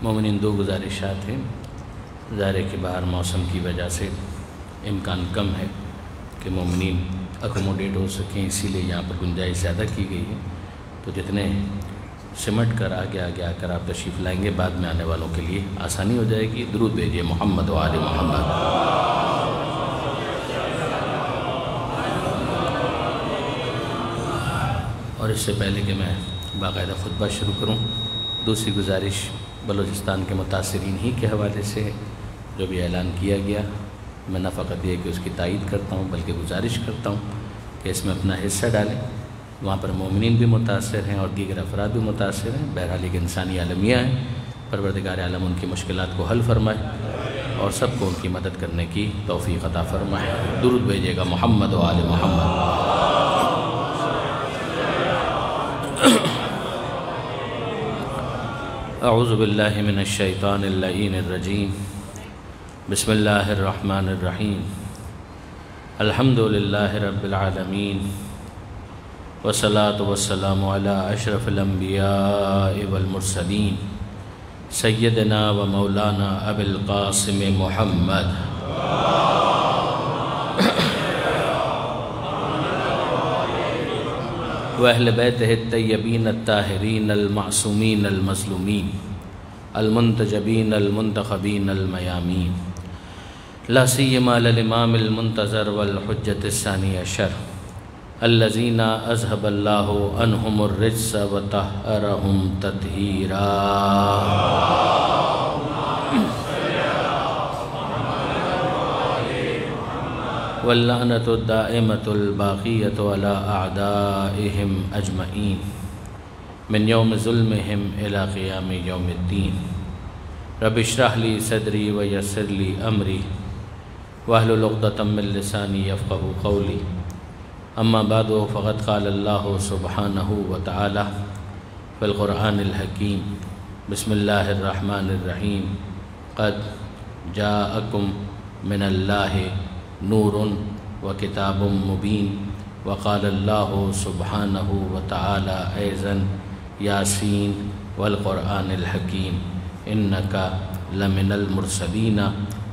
مومنین دو گزارشات ہیں۔ ظاہر ہے کہ باہر موسم کی وجہ سے امکان کم ہے کہ مومنین اکوموڈیٹ ہو سکیں، اسی لیے یہاں پر گنجائش زیادہ کی گئی ہے۔ تو جتنے سمٹ کر آگے آ کر آپ تشریف لائیں گے، بعد میں آنے والوں کے لیے آسانی ہو جائے گی۔ درود بھیجیے محمد و آل محمد۔ اور اس سے پہلے کہ میں باقاعدہ خطبہ شروع کروں، دوسری گزارش بلوچستان کے متاثرین ہی کے حوالے سے ہے۔ جو بھی اعلان کیا گیا، میں نہ فقط یہ کہ اس کی تائید کرتا ہوں بلکہ گزارش کرتا ہوں کہ اس میں اپنا حصہ ڈالیں۔ وہاں پر مومنین بھی متاثر ہیں اور دیگر افراد بھی متاثر ہیں۔ بہرحال ایک انسانی عالمیہ ہے۔ پروردگار عالم ان کی مشکلات کو حل فرمائے اور سب کو ان کی مدد کرنے کی توفیق عطا فرمائے۔ درود بھیجیے گا محمد و آل محمد۔ اعوذ باللہ من الشیطان اللعین الرجیم، بسم اللہ الرحمن الرحیم، الحمدللہ رب العالمین، والصلاة والسلام علی اشرف الانبیاء والمرسلین، سیدنا و مولانا ابی القاسم محمد وأہل بیتہ الطیبین الطاہرین المعصومین المظلومین المنتجبین المنتخبین المیامین، لا سیما للامام المنتظر والحجۃ الثانی عشر الذین اذھب اللہ عنہم الرجس وطہرہم تطہیرا۔ واللعنۃ الدائمۃ الباقیۃ علی اعدائہم اجمعین من یوم ظلمہم الی قیام یوم الدین۔ رب اشرح لی صدری ویسر لی امری واحلل عقدۃ من لسانی یفقہوا قولی۔ اما بعد فقد قال اللہ سبحانہ وتعالی فی القرآن الحکیم، بسم اللہ الرحمن الرحیم، قد جاءکم من اللہ نور و کتاب مبین۔ وقال اللہ سبحانہ وتعالی ایضا یاسین والقرآن الحکیم انک لمن المرسلین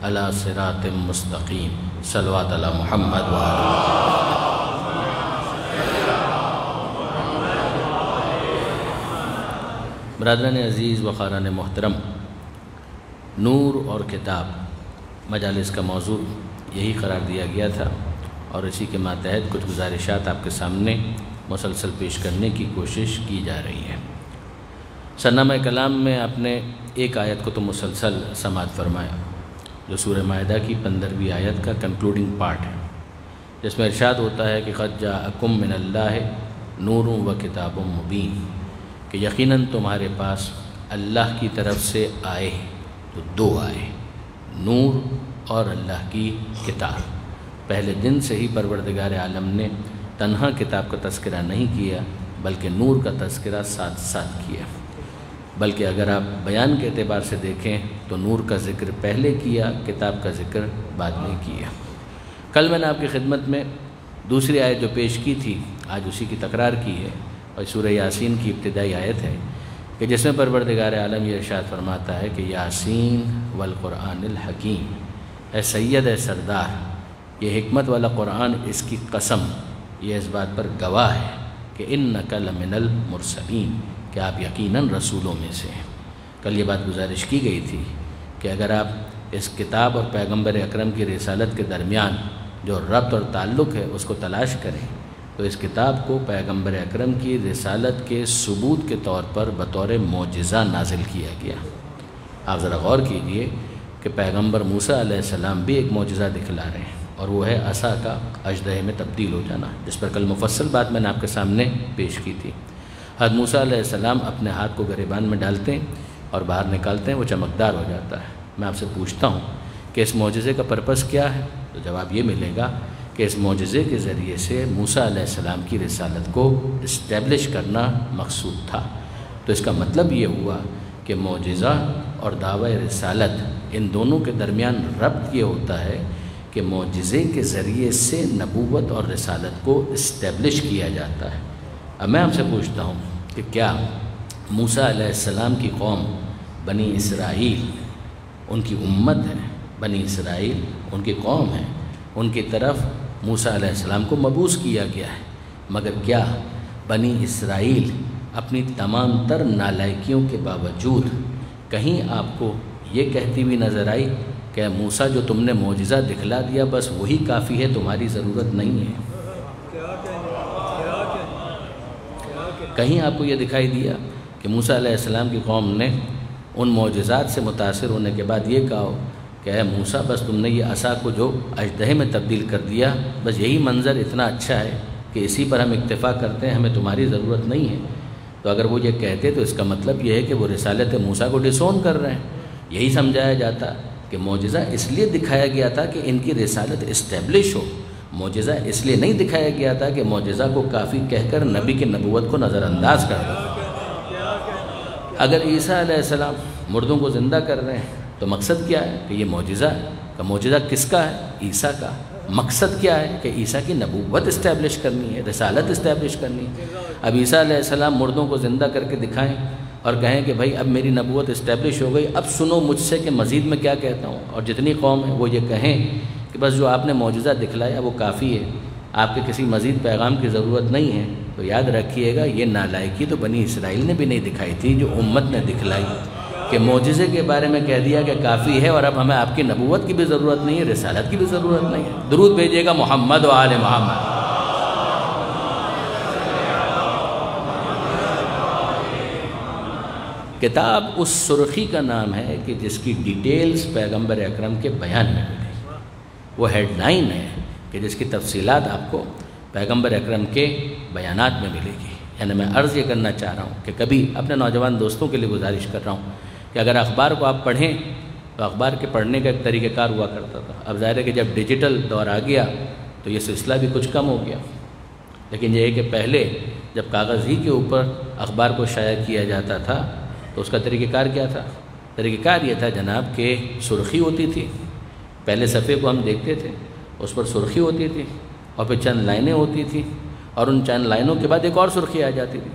علی صراط مستقیم۔ صلوات علی محمد و برادران عزیز و خاران محترم، نور اور کتاب مجالس کا موضوع یہی قرار دیا گیا تھا، اور اسی کے ماتحت کچھ گزارشات آپ کے سامنے مسلسل پیش کرنے کی کوشش کی جا رہی ہے۔ سرنامہ کلام میں آپ نے ایک آیت کو تو مسلسل سماعت فرمایا، جو سورہ مائدہ کی 15ویں آیت کا کنکلوڈنگ پارٹ ہے، جس میں ارشاد ہوتا ہے کہ قد جاءکم من اللہ نور و کتاب مبین، کہ یقیناً تمہارے پاس اللہ کی طرف سے آئے تو دو آئے، نور اور اللہ کی کتاب۔ پہلے دن سے ہی پروردگار عالم نے تنہا کتاب کا تذکرہ نہیں کیا بلکہ نور کا تذکرہ ساتھ ساتھ کیا، بلکہ اگر آپ بیان کے اعتبار سے دیکھیں تو نور کا ذکر پہلے کیا، کتاب کا ذکر بعد میں کیا۔ کل میں نے آپ کی خدمت میں دوسری آیت جو پیش کی تھی، آج اسی کی تکرار کی ہے، اور سورہ یاسین کی ابتدائی آیت ہے کہ جس میں پروردگار عالم یہ ارشاد فرماتا ہے کہ یاسین والقرآن الحکیم، اے سید، اے سردار، یہ حکمت والا قرآن، اس کی قسم، یہ اس بات پر گواہ ہے کہ انک لمن المرسلین، کہ آپ یقیناً رسولوں میں سے ہیں۔ کل یہ بات گزارش کی گئی تھی کہ اگر آپ اس کتاب اور پیغمبر اکرم کی رسالت کے درمیان جو ربط اور تعلق ہے اس کو تلاش کریں تو اس کتاب کو پیغمبر اکرم کی رسالت کے ثبوت کے طور پر بطور معجزہ نازل کیا گیا۔ آپ ذرا غور کیجئے کہ پیغمبر موسیٰ علیہ السلام بھی ایک معجزہ دکھلا رہے ہیں، اور وہ ہے عصا کا اژدہے میں تبدیل ہو جانا، جس پر کل مفصل بات میں نے آپ کے سامنے پیش کی تھی۔ حضرت موسیٰ علیہ السلام اپنے ہاتھ کو گریبان میں ڈالتے ہیں اور باہر نکالتے ہیں، وہ چمکدار ہو جاتا ہے۔ میں آپ سے پوچھتا ہوں کہ اس معجزے کا پرپس کیا ہے؟ تو جواب یہ ملے گا کہ اس معجزے کے ذریعے سے موسیٰ علیہ السلام کی رسالت کو اسٹیبلش کرنا مقصود تھا۔ تو اس کا مطلب یہ ہوا کہ معجزہ اور دعوی رسالت، ان دونوں کے درمیان ربط یہ ہوتا ہے کہ معجزے کے ذریعے سے نبوت اور رسالت کو اسٹیبلش کیا جاتا ہے۔ اب میں آپ سے پوچھتا ہوں کہ کیا موسیٰ علیہ السلام کی قوم بنی اسرائیل ان کی امت ہے، بنی اسرائیل ان کی قوم ہے، ان کی طرف موسیٰ علیہ السلام کو مبعوث کیا گیا ہے۔ مگر کیا بنی اسرائیل اپنی تمام تر نالائکیوں کے باوجود کہیں آپ کو یہ کہتی ہوئی نظر آئی کہ موسیٰ جو تم نے معجزہ دکھلا دیا بس وہی کافی ہے، تمہاری ضرورت نہیں ہے؟ کہیں آپ کو یہ دکھائی دیا کہ موسیٰ علیہ السلام کی قوم نے ان معجزات سے متاثر ہونے کے بعد یہ کہا کہ اے موسیٰ بس تم نے یہ عصا کو جو اژدہے میں تبدیل کر دیا، بس یہی منظر اتنا اچھا ہے کہ اسی پر ہم اکتفا کرتے ہیں، ہمیں تمہاری ضرورت نہیں ہے؟ تو اگر وہ یہ کہتے تو اس کا مطلب یہ ہے کہ وہ رسالت موسیٰ کو ڈسون کر رہے ہیں۔ یہی سمجھایا جاتا کہ معجزہ اس لیے دکھایا گیا تھا کہ ان کی رسالت اسٹیبلش ہو، معجزہ اس لیے نہیں دکھایا گیا تھا کہ معجزہ کو کافی کہہ کر نبی کی نبوت کو نظر انداز کر دو۔ اگر عیسیٰ علیہ السلام مردوں کو زندہ کر رہے ہیں تو مقصد کیا ہے کہ یہ معجزہ ہے، کہ معجزہ کس کا ہے؟ عیسیٰ کا۔ مقصد کیا ہے کہ عیسیٰ کی نبوت اسٹیبلش کرنی ہے، رسالت اسٹیبلش کرنی ہے۔ اب عیسیٰ علیہ السلام مردوں کو زندہ کر کے دکھائیں اور کہیں کہ بھائی اب میری نبوت اسٹیبلش ہو گئی، اب سنو مجھ سے کہ مزید میں کیا کہتا ہوں، اور جتنی قوم ہے وہ یہ کہیں کہ بس جو آپ نے معجزہ دکھلایا وہ کافی ہے، آپ کے کسی مزید پیغام کی ضرورت نہیں ہے، تو یاد رکھیے گا یہ نالائکی تو بنی اسرائیل نے بھی نہیں دکھائی تھی، جو امت نے دکھلائی کہ معجزے کے بارے میں کہہ دیا کہ کافی ہے اور اب ہمیں آپ کی نبوت کی بھی ضرورت نہیں ہے، رسالت کی بھی ضرورت نہیں ہے۔ درود بھیجیے گا محمد و آل محمد۔ کتاب اس سرخی کا نام ہے کہ جس کی ڈیٹیلز پیغمبر اکرم کے بیان میں ملی، وہ ہیڈ لائن ہے کہ جس کی تفصیلات آپ کو پیغمبر اکرم کے بیانات میں ملے گی۔ یعنی میں عرض یہ کرنا چاہ رہا ہوں کہ کبھی اپنے نوجوان دوستوں کے لیے گزارش کر رہا ہوں کہ اگر اخبار کو آپ پڑھیں تو اخبار کے پڑھنے کا ایک طریقہ کار ہوا کرتا تھا۔ اب ظاہر ہے کہ جب ڈیجیٹل دور آ گیا تو یہ سلسلہ بھی کچھ کم ہو گیا، لیکن یہ ہے کہ پہلے جب کاغذ ہی کے اوپر اخبار کو شائع کیا جاتا تھا تو اس کا طریقہ کار کیا تھا؟ طریقہ کار یہ تھا جناب کہ سرخی ہوتی تھی، پہلے صفحے کو ہم دیکھتے تھے، اس پر سرخی ہوتی تھی اور پھر چند لائنیں ہوتی تھیں، اور ان چند لائنوں کے بعد ایک اور سرخی آ جاتی تھی۔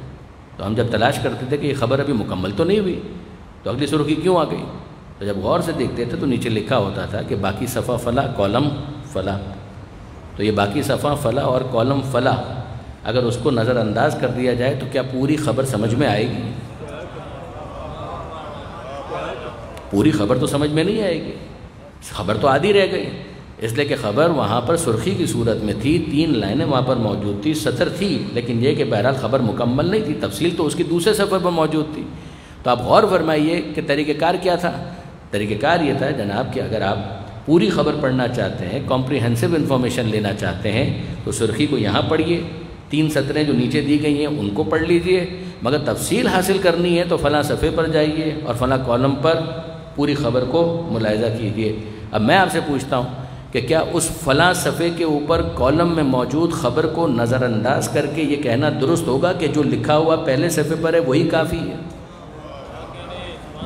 تو ہم جب تلاش کرتے تھے کہ یہ خبر ابھی مکمل تو نہیں ہوئی تو اگلی سرخی کیوں آ گئی، تو جب غور سے دیکھتے تھے تو نیچے لکھا ہوتا تھا کہ باقی صفحہ فلاں کالم فلاں۔ تو یہ باقی صفحہ فلاں اور کالم فلاں اگر اس کو نظر انداز کر دیا جائے تو کیا پوری خبر سمجھ میں آئے گی؟ پوری خبر تو سمجھ میں نہیں آئے گی، خبر تو آدھی رہ گئی، اس لیے کہ خبر وہاں پر سرخی کی صورت میں تھی، 3 لائنیں وہاں پر موجود تھی، سطر تھی، لیکن یہ کہ بہرحال خبر مکمل نہیں تھی، تفصیل تو اس کی دوسرے صفحے پر موجود تھی۔ تو آپ غور فرمائیے کہ طریقہ کار کیا تھا؟ طریقہ کار یہ تھا جناب کہ اگر آپ پوری خبر پڑھنا چاہتے ہیں، کمپریہنسو انفارمیشن لینا چاہتے ہیں تو سرخی کو یہاں پڑھیے، 3 سطریں جو نیچے دی گئی ہیں ان کو پڑھ لیجئے، مگر تفصیل حاصل کرنی ہے تو فلاں صفحے پر جائیے اور فلاں کالم پر پوری خبر کو ملاحظہ کیجئے۔ اب میں آپ سے پوچھتا ہوں کہ کیا اس فلاں صفحے کے اوپر کالم میں موجود خبر کو نظر انداز کر کے یہ کہنا درست ہوگا کہ جو لکھا ہوا پہلے صفحے پر ہے وہی کافی ہے؟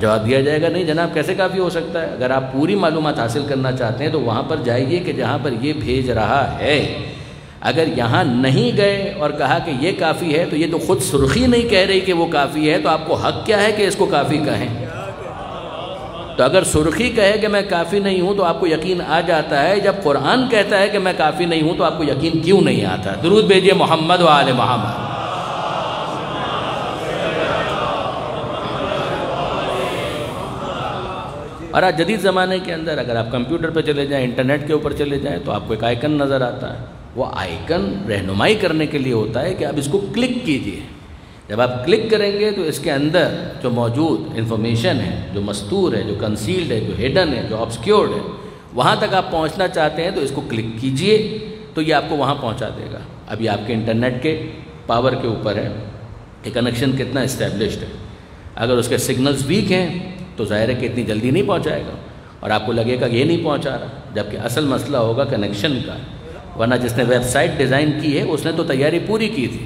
جواب دیا جائے گا نہیں جناب، کیسے کافی ہو سکتا ہے؟ اگر آپ پوری معلومات حاصل کرنا چاہتے ہیں تو وہاں پر جائیے کہ جہاں پر یہ بھیج رہا ہے۔ اگر یہاں نہیں گئے اور کہا کہ یہ کافی ہے تو یہ تو خود سرخی نہیں کہہ رہی کہ وہ کافی ہے، تو آپ کو حق کیا ہے کہ اس کو کافی کہیں؟ تو اگر سرخی کہے کہ میں کافی نہیں ہوں تو آپ کو یقین آ جاتا ہے، جب قرآن کہتا ہے کہ میں کافی نہیں ہوں تو آپ کو یقین کیوں نہیں آتا؟ درود بھیجیے محمد و آل محمد۔ اور آج جدید زمانے کے اندر اگر آپ کمپیوٹر پہ چلے جائیں، انٹرنیٹ کے اوپر چلے جائیں تو آپ کو ایک آئیکن نظر آتا ہے، وہ آئیکن رہنمائی کرنے کے لیے ہوتا ہے کہ آپ اس کو کلک کیجئے۔ جب آپ کلک کریں گے تو اس کے اندر جو موجود انفارمیشن ہے، جو مستور ہے، جو کنسیلڈ ہے، جو ہیڈن ہے، جو آبسکیورڈ ہے، وہاں تک آپ پہنچنا چاہتے ہیں تو اس کو کلک کیجئے تو یہ آپ کو وہاں پہنچا دے گا۔ اب یہ آپ کے انٹرنیٹ کے پاور کے اوپر ہے کہ کنیکشن کتنا اسٹیبلشڈ ہے۔ اگر اس کے سگنلز ویک ہیں تو ظاہر ہے کہ اتنی جلدی نہیں پہنچائے گا اور آپ کو لگے گا کہ یہ نہیں پہنچا رہا، جبکہ اصل مسئلہ ہوگا کنیکشن کا۔ ورنہ جس نے ویب سائٹ ڈیزائن کی ہے اس نے تو تیاری پوری کی تھی،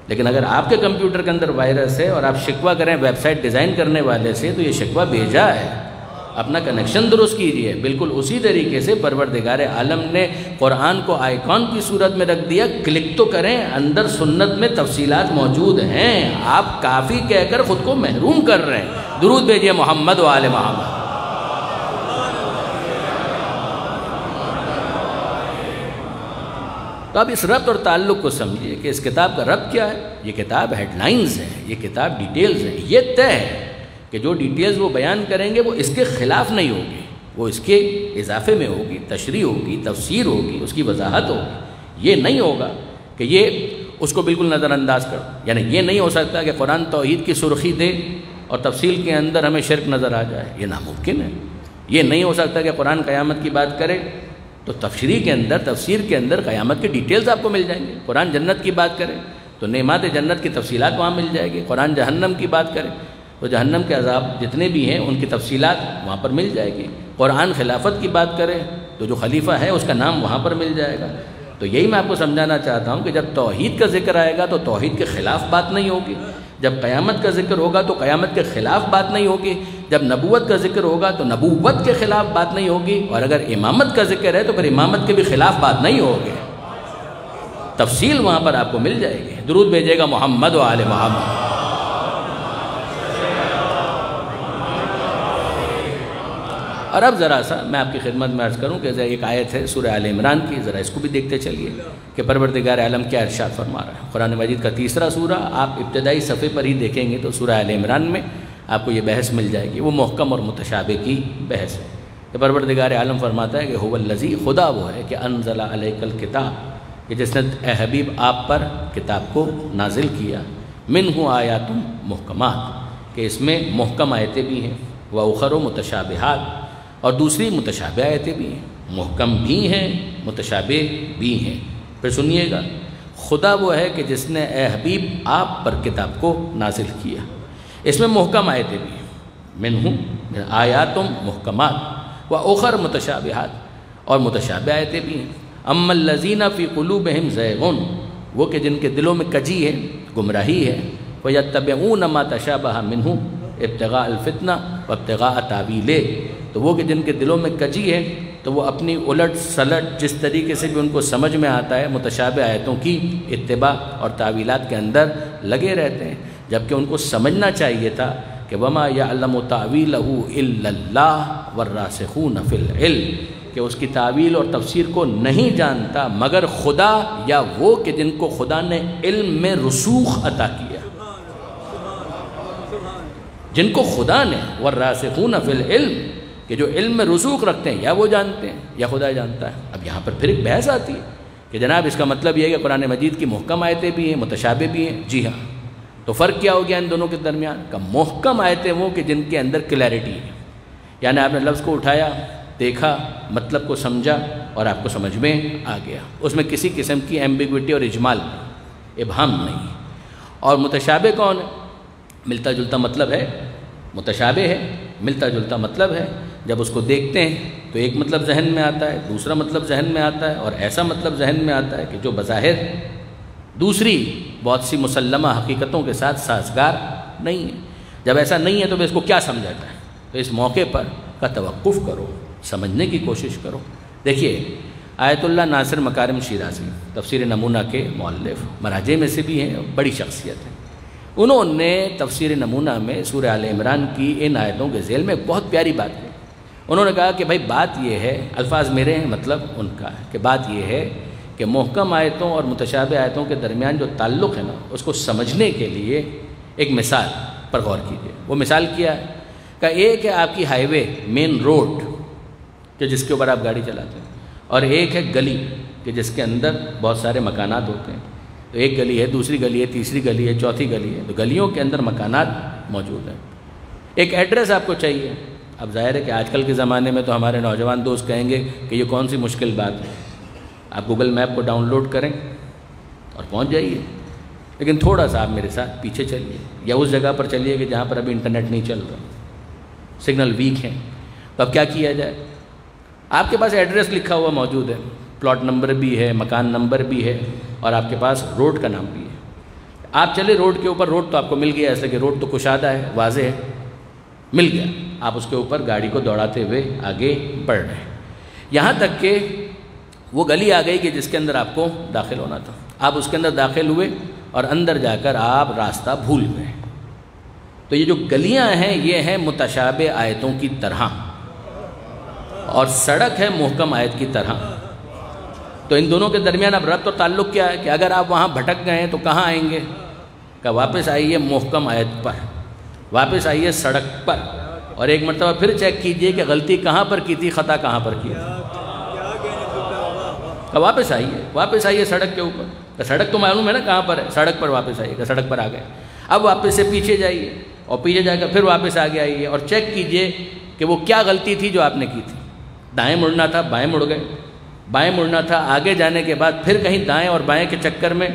لیکن اگر آپ کے کمپیوٹر کے اندر وائرس ہے اور آپ شکوہ کریں ویب سائٹ ڈیزائن کرنے والے سے تو یہ شکوہ بھیجا ہے، اپنا کنیکشن درست کیجئے۔ بالکل اسی طریقے سے پروردگار عالم نے قرآن کو آئیکن کی صورت میں رکھ دیا، کلک تو کریں، اندر سنت میں تفصیلات موجود ہیں، آپ کافی کہہ کر خود کو محروم کر رہے ہیں۔ درود بھیجیے محمد و آل محمد۔ تو اب اس ربط اور تعلق کو سمجھیے کہ اس کتاب کا ربط کیا ہے۔ یہ کتاب ہیڈ لائنز ہیں، یہ کتاب ڈیٹیلز ہیں۔ یہ طے ہے کہ جو ڈیٹیلز وہ بیان کریں گے وہ اس کے خلاف نہیں ہوگی، وہ اس کے اضافے میں ہوگی، تشریح ہوگی، تفسیر ہوگی، اس کی وضاحت ہوگی۔ یہ نہیں ہوگا کہ یہ اس کو بالکل نظر انداز کر، یعنی یہ نہیں ہو سکتا کہ قرآن توحید کی سرخی دے اور تفصیل کے اندر ہمیں شرک نظر آ جائے، یہ ناممکن ہے۔ یہ نہیں ہو سکتا کہ قرآن قیامت کی بات کرے تو تفسیر کے اندر قیامت کی ڈیٹیلز آپ کو مل جائیں گے۔ قرآن جنت کی بات کرے تو نعمات جنت کی تفصیلات وہاں مل جائے گی۔ قرآن جہنم کی بات کرے تو جہنم کے عذاب جتنے بھی ہیں ان کی تفصیلات وہاں پر مل جائے گی۔ قرآن خلافت کی بات کرے تو جو خلیفہ ہے اس کا نام وہاں پر مل جائے گا۔ تو یہی میں آپ کو سمجھانا چاہتا ہوں کہ جب توحید کا ذکر آئے گا تو توحید کے خلاف بات نہیں ہوگی، جب قیامت کا ذکر ہوگا تو قیامت کے خلاف بات نہیں ہوگی، جب نبوت کا ذکر ہوگا تو نبوت کے خلاف بات نہیں ہوگی، اور اگر امامت کا ذکر ہے تو پھر امامت کے بھی خلاف بات نہیں ہوگی۔ تفصیل وہاں پر آپ کو مل جائے گی۔ درود بھیجیے گا محمد و آل محمد۔ اور اب ذرا سا میں آپ کی خدمت میں عرض کروں کہ ایک آیت ہے سورہ آل عمران کی، ذرا اس کو بھی دیکھتے چلیے کہ پروردگار عالم کیا ارشاد فرما رہا ہے۔ قرآن مجید کا تیسرا سورہ، آپ ابتدائی صفحے پر ہی دیکھیں گے تو سورہ آل عمران میں آپ کو یہ بحث مل جائے گی۔ وہ محکم اور متشابہ کی بحث ہے کہ پروردگار عالم فرماتا ہے کہ هو الذی، خدا وہ ہے کہ انزل علیک الکتاب، کہ جس نے اے حبیب آپ پر کتاب کو نازل کیا، منہ آیات محکمات، کہ اس میں محکم آیتیں بھی ہیں، وَأُخَرُ متشابہات، اور دوسری متشابہ آیتیں بھی ہیں، محکم بھی ہیں متشابہ بھی ہیں۔ پھر سنیے گا، خدا وہ ہے کہ جس نے اے حبیب آپ پر کتاب کو نازل کیا، اس میں محکم آیتیں بھی ہیں، منہ آیات محکمات وَأُخَرُ متشابہات، اور متشابہ آیتیں بھی ہیں۔ اما الذین فی قلوبہم زیغ، وہ کہ جن کے دلوں میں کجی ہے، گمراہی ہے، وَيَتَّبِعُونَ مَا تَشَابَهَ مِنْهُ ابتغاء الفتنہ وابتغاء تاویلہ، تو وہ کہ جن کے دلوں میں کجی ہے تو وہ اپنی الٹ سلٹ جس طریقے سے بھی ان کو سمجھ میں آتا ہے متشابہ آیتوں کی اتباع اور تعویلات کے اندر لگے رہتے ہیں، جبکہ ان کو سمجھنا چاہیے تھا کہ وما یعلم تاویلہ الا اللہ والراسخون فی العلم، کہ اس کی تعویل اور تفسیر کو نہیں جانتا مگر خدا یا وہ کہ جن کو خدا نے علم میں رسوخ عطا کیا، جن کو خدا نے والراسخون فی العلم، کہ جو علم میں رسوخ رکھتے ہیں، یا وہ جانتے ہیں یا خدا جانتا ہے۔ اب یہاں پر پھر ایک بحث آتی ہے کہ جناب اس کا مطلب یہ ہے کہ قرآن مجید کی محکم آیتیں بھی ہیں متشابہ بھی ہیں۔ جی ہاں، تو فرق کیا ہو گیا ان دونوں کے درمیان؟ کہ محکم آیتیں وہ کہ جن کے اندر کلیئرٹی ہے، یعنی آپ نے لفظ کو اٹھایا، دیکھا، مطلب کو سمجھا اور آپ کو سمجھ میں آ گیا، اس میں کسی قسم کی ایمبیگوٹی اور اجمال نہیں، ابہام نہیں۔ اور متشابہ کون ہے؟ ملتا جلتا مطلب ہے، متشابہ ہے، ملتا جلتا مطلب ہے۔ جب اس کو دیکھتے ہیں تو ایک مطلب ذہن میں آتا ہے، دوسرا مطلب ذہن میں آتا ہے، اور ایسا مطلب ذہن میں آتا ہے کہ جو بظاہر دوسری بہت سی مسلمہ حقیقتوں کے ساتھ سازگار نہیں ہے۔ جب ایسا نہیں ہے تو اس کو کیا سمجھا جائے؟ تو اس موقع پر کا توقف کرو، سمجھنے کی کوشش کرو۔ دیکھیے، آیت اللہ ناصر مکارم شیرازی تفسیر نمونہ کے مؤلف، مراجع میں سے بھی ہیں، بڑی شخصیت ہے۔ انہوں نے تفسیر نمونہ میں سورہ آل عمران کی ان آیتوں کے ذیل میں ایک بہت پیاری بات کی۔ انہوں نے کہا کہ بھائی بات یہ ہے، الفاظ میرے ہیں مطلب ان کا ہے، کہ بات یہ ہے کہ محکم آیتوں اور متشابہ آیتوں کے درمیان جو تعلق ہے نا، اس کو سمجھنے کے لیے ایک مثال پر غور کیجیے۔ وہ مثال کیا ہے کہ ایک ہے آپ کی ہائی وے، مین روڈ، کہ جس کے اوپر آپ گاڑی چلاتے ہیں، اور ایک ہے گلی کہ جس کے اندر بہت سارے مکانات ہوتے ہیں۔ تو ایک گلی ہے، دوسری گلی ہے، تیسری گلی ہے، چوتھی گلی ہے، تو گلیوں کے اندر مکانات موجود ہیں۔ ایک ایڈریس آپ کو چاہیے۔ اب ظاہر ہے کہ آج کل کے زمانے میں تو ہمارے نوجوان دوست کہیں گے کہ یہ کون سی مشکل بات ہے، آپ گوگل میپ کو ڈاؤن لوڈ کریں اور پہنچ جائیے۔ لیکن تھوڑا سا آپ میرے ساتھ پیچھے چلیے، یا اس جگہ پر چلیے کہ جہاں پر ابھی انٹرنیٹ نہیں چل رہا، سگنل ویک ہیں۔ تو اب کیا کیا جائے؟ آپ کے پاس ایڈریس لکھا ہوا موجود ہے، پلاٹ نمبر بھی ہے، مکان نمبر بھی ہے، اور آپ کے پاس روڈ کا نام بھی ہے۔ آپ چلے روڈ کے اوپر، روڈ تو آپ کو مل گیا، ایسے کہ روڈ تو کشادہ ہے، واضح ہے، مل گیا۔ آپ اس کے اوپر گاڑی کو دوڑاتے ہوئے آگے بڑھ رہے ہیں، یہاں تک کہ وہ گلی آ گئی کہ جس کے اندر آپ کو داخل ہونا تھا۔ آپ اس کے اندر داخل ہوئے اور اندر جا کر آپ راستہ بھول گئے۔ تو یہ جو گلیاں ہیں یہ ہیں متشابہ آیتوں کی طرح، اور سڑک ہے محکم آیت کی طرح۔ تو ان دونوں کے درمیان اب ربط اور تعلق کیا ہے کہ اگر آپ وہاں بھٹک گئے ہیں تو کہاں آئیں گے؟ کہ واپس آئیے محکم آیت پر، واپس آئیے سڑک پر، اور ایک مرتبہ پھر چیک کیجئے کہ غلطی کہاں پر کی تھی، خطا کہاں پر کی تھی۔ کہ واپس آئیے سڑک کے اوپر۔ کہ سڑک تو معلوم ہے نا کہاں پر ہے، سڑک پر واپس آئیے، کہ سڑک پر آ گئے۔ اب واپس سے پیچھے جائیے، اور پیچھے جا کر پھر واپس آگے آئیے اور چیک کیجئے کہ وہ کیا غلطی تھی جو آپ نے کی تھی۔ دائیں مڑنا تھا، بائیں مڑ گئے، بائیں مڑنا تھا، آگے جانے کے بعد پھر کہیں دائیں اور بائیں کے چکر میں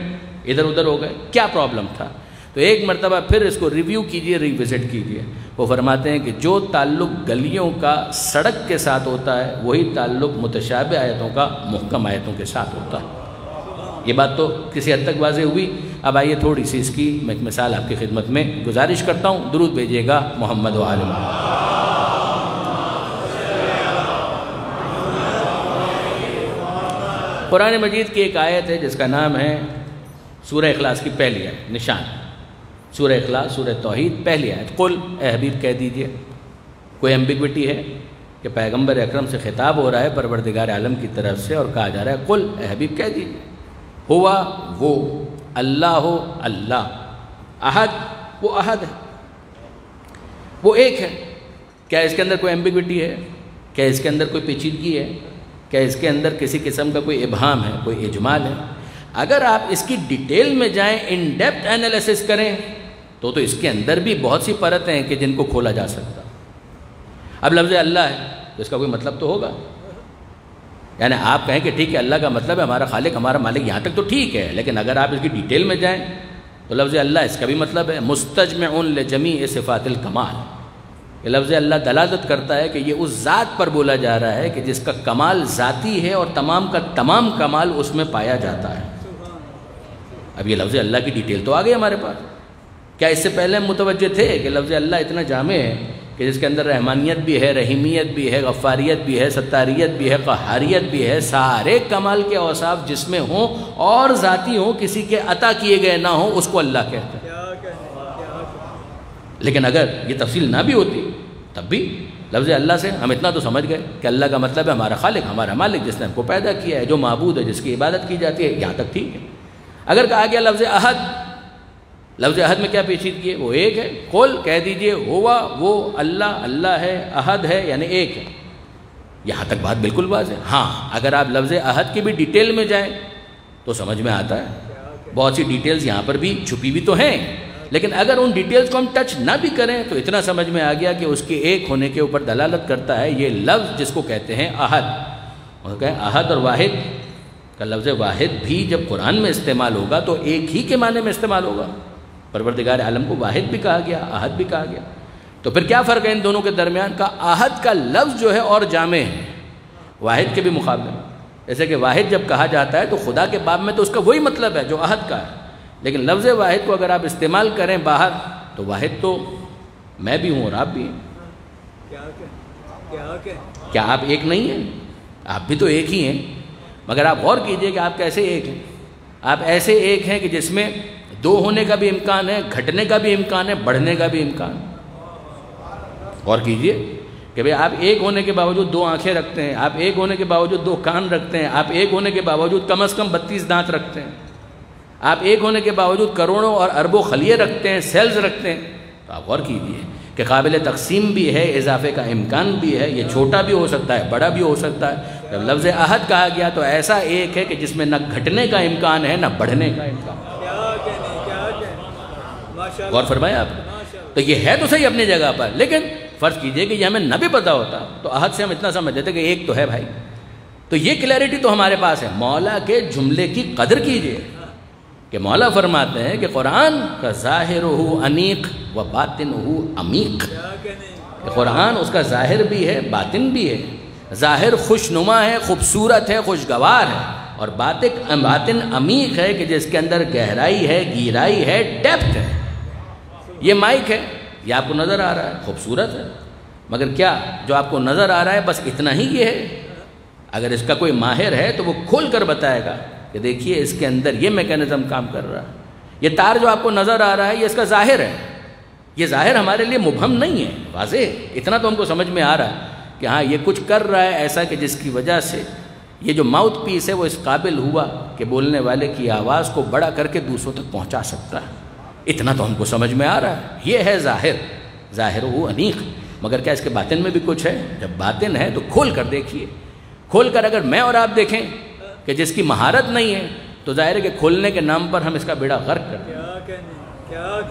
ادھر ادھر ہو گئے، کیا پرابلم تھا؟ تو ایک مرتبہ پھر اس کو ریویو کیجئے، ریوزٹ کیجئے۔ وہ فرماتے ہیں کہ جو تعلق گلیوں کا سڑک کے ساتھ ہوتا ہے وہی تعلق متشابہ آیتوں کا محکم آیتوں کے ساتھ ہوتا ہے۔ یہ بات تو کسی حد تک واضح ہوئی۔ اب آئیے تھوڑی سی اس کی میں ایک مثال آپ کی خدمت میں گزارش کرتا ہوں، درود بھیجیے گا محمد و آل محمد۔ قرآن مجید کی ایک آیت ہے جس کا نام ہے سورہ اخلاص کی پہلی آیت، نشان سورہ اخلاص، سورہ توحید، پہلی آیت۔ قل، اے حبیب کہہ دیجئے، کوئی ایمبیگوٹی ہے کہ پیغمبر اکرم سے خطاب ہو رہا ہے پروردگار عالم کی طرف سے، اور کہا جا رہا ہے قل، اے حبیب کہہ دیجئے، ہوا وہ، اللہ ہو اللہ، احد وہ احد ہے، وہ ایک ہے۔ کیا اس کے اندر کوئی ایمبیگوٹی ہے؟ کیا اس کے اندر کوئی پیچیدگی ہے؟ کیا اس کے اندر کسی قسم کا کوئی ابہام ہے، کوئی اجمال ہے؟ اگر آپ اس کی ڈیٹیل میں جائیں، ان ڈیپتھ انالیسس کریں، تو اس کے اندر بھی بہت سی پرتیں ہیں کہ جن کو کھولا جا سکتا۔ اب لفظ اللہ ہے تو اس کا کوئی مطلب تو ہوگا، یعنی آپ کہیں کہ ٹھیک ہے اللہ کا مطلب ہے ہمارا خالق ہمارا مالک، یہاں تک تو ٹھیک ہے، لیکن اگر آپ اس کی ڈیٹیل میں جائیں تو لفظ اللہ اس کا بھی مطلب ہے مستجمع لجمیع صفات الکمال۔ یہ لفظ اللہ دلالت کرتا ہے کہ یہ اس ذات پر بولا جا رہا ہے کہ جس کا کمال ذاتی ہے اور تمام کا تمام کمال اس میں پایا جاتا ہے۔ اب یہ لفظ اللہ کی ڈیٹیل تو آ گئی ہمارے پاس۔ کیا اس سے پہلے ہم متوجہ تھے کہ لفظ اللہ اتنا جامع ہے کہ جس کے اندر رحمانیت بھی ہے، رحیمیت بھی ہے، غفاریت بھی ہے، ستاریت بھی ہے، قہاریت بھی ہے، سارے کمال کے اوصاف جس میں ہوں اور ذاتی ہوں، کسی کے عطا کیے گئے نہ ہوں، اس کو اللہ کہتے ہیں۔ لیکن اگر یہ تفصیل نہ بھی ہوتی تب بھی لفظ اللہ سے ہم اتنا تو سمجھ گئے کہ اللہ کا مطلب ہے ہمارا خالق ہمارا مالک، جس نے ہم کو پیدا کیا ہے، جو معبود ہے، جس کی عبادت کی جاتی ہے، یہاں تک ٹھیک ہے۔ اگر کہا گیا لفظ احد، لفظ احد میں کیا پیچیدگی ہے؟ وہ ایک ہے۔ قل، کہہ دیجئے، ہوا وہ اللہ اللہ ہے، احد ہے یعنی ایک ہے۔ یہاں تک بات بالکل واضح ہے۔ ہاں اگر آپ لفظ احد کی بھی ڈیٹیل میں جائیں تو سمجھ میں آتا ہے، بہت سی ڈیٹیلز یہاں پر بھی چھپی بھی تو ہیں، لیکن اگر ان ڈیٹیلز کو ہم ٹچ نہ بھی کریں تو اتنا سمجھ میں آ گیا کہ اس کے ایک ہونے کے اوپر دلالت کرتا ہے یہ لفظ جس کو کہتے ہیں احد۔ وہ کہیں احد اور واحد کا لفظ واحد بھی جب قرآن میں استعمال ہوگا تو ایک ہی کے معنی میں استعمال ہوگا۔ پروردگار عالم کو واحد بھی کہا گیا، احد بھی کہا گیا، تو پھر کیا فرق ہے ان دونوں کے درمیان؟ کا احد کا لفظ جو ہے اور جامع ہے واحد کے بھی مقابلے میں۔ جیسے کہ واحد جب کہا جاتا ہے تو خدا کے باب میں تو اس کا وہی مطلب ہے جو احد کا ہے، لیکن لفظ واحد کو اگر آپ استعمال کریں باہر تو واحد تو میں بھی ہوں اور آپ بھی ہیں۔ کیا آپ ایک نہیں ہیں؟ آپ بھی تو ایک ہی ہیں، مگر آپ غور کیجئے کہ آپ کیسے ایک ہیں۔ آپ ایسے ایک ہیں کہ جس میں دو ہونے کا بھی امکان ہے، گھٹنے کا بھی امکان ہے، بڑھنے کا بھی امکان ہے۔ غور کیجئے کہ بھئی آپ ایک ہونے کے باوجود دو آنکھیں رکھتے ہیں، آپ ایک ہونے کے باوجود دو کان رکھتے ہیں، آپ ایک ہونے کے باوجود کم از کم 32 دانت رکھتے ہیں، آپ ایک ہونے کے باوجود کروڑوں اور اربوں خلیے رکھتے ہیں، سیلز رکھتے ہیں۔ تو آپ غور کیجئے کہ قابل تقسیم بھی ہے، اضافے کا امکان بھی ہے، یہ چھوٹا بھی ہو سکتا ہے، بڑا بھی ہو سکتا ہے۔ جب لفظ احد کہا گیا تو ایسا ایک ہے کہ جس میں نہ گھٹنے کا امکان ہے نہ بڑھنے کا امکان۔ غور فرمایا آپ نے؟ تو یہ ہے تو صحیح اپنی جگہ پر، لیکن فرض کیجئے کہ یہ ہمیں نہ بھی پتا ہوتا تو احد سے ہم اتنا سمجھ لیتے کہ ایک تو ہے بھائی۔ تو یہ کلیئرٹی تو ہمارے پاس ہے۔ مولا کے جملے کی قدر کیجئے کہ مولا فرماتے ہیں کہ قرآن کا ظاہرہ انیق و باطنہ عمیق۔ قرآن اس کا ظاہر بھی ہے، باطن بھی ہے۔ ظاہر خوشنما ہے، خوبصورت ہے، خوشگوار ہے، اور باطن عمیق ہے کہ جس کے اندر گہرائی ہے، گہرائی ہے، ڈیپتھ ہے۔ یہ مائک ہے، یہ آپ کو نظر آ رہا ہے، خوبصورت ہے، مگر کیا جو آپ کو نظر آ رہا ہے بس اتنا ہی یہ ہے؟ اگر اس کا کوئی ماہر ہے تو وہ کھول کر بتائے گا کہ دیکھیے اس کے اندر یہ میکینزم کام کر رہا ہے۔ یہ تار جو آپ کو نظر آ رہا ہے یہ اس کا ظاہر ہے، یہ ظاہر ہمارے لیے مبہم نہیں ہے، واضح ہے۔ اتنا تو ہم کو سمجھ میں آ رہا ہے کہ ہاں یہ کچھ کر رہا ہے ایسا کہ جس کی وجہ سے یہ جو ماؤتھ پیس ہے وہ اس قابل ہوا کہ بولنے والے کی آواز کو بڑا کر کے دوسروں تک پہنچا سکتا ہے۔ اتنا تو ہم کو سمجھ میں آ رہا ہے، یہ ہے ظاہر، ظاہر وہ انیق۔ مگر کیا اس کے باطن میں بھی کچھ ہے؟ جب باطن ہے تو کھول کر دیکھیے، کھول کر اگر میں اور آپ دیکھیں کہ جس کی مہارت نہیں ہے تو ظاہر ہے کہ کھولنے کے نام پر ہم اس کا بیڑا غرق کر دیں۔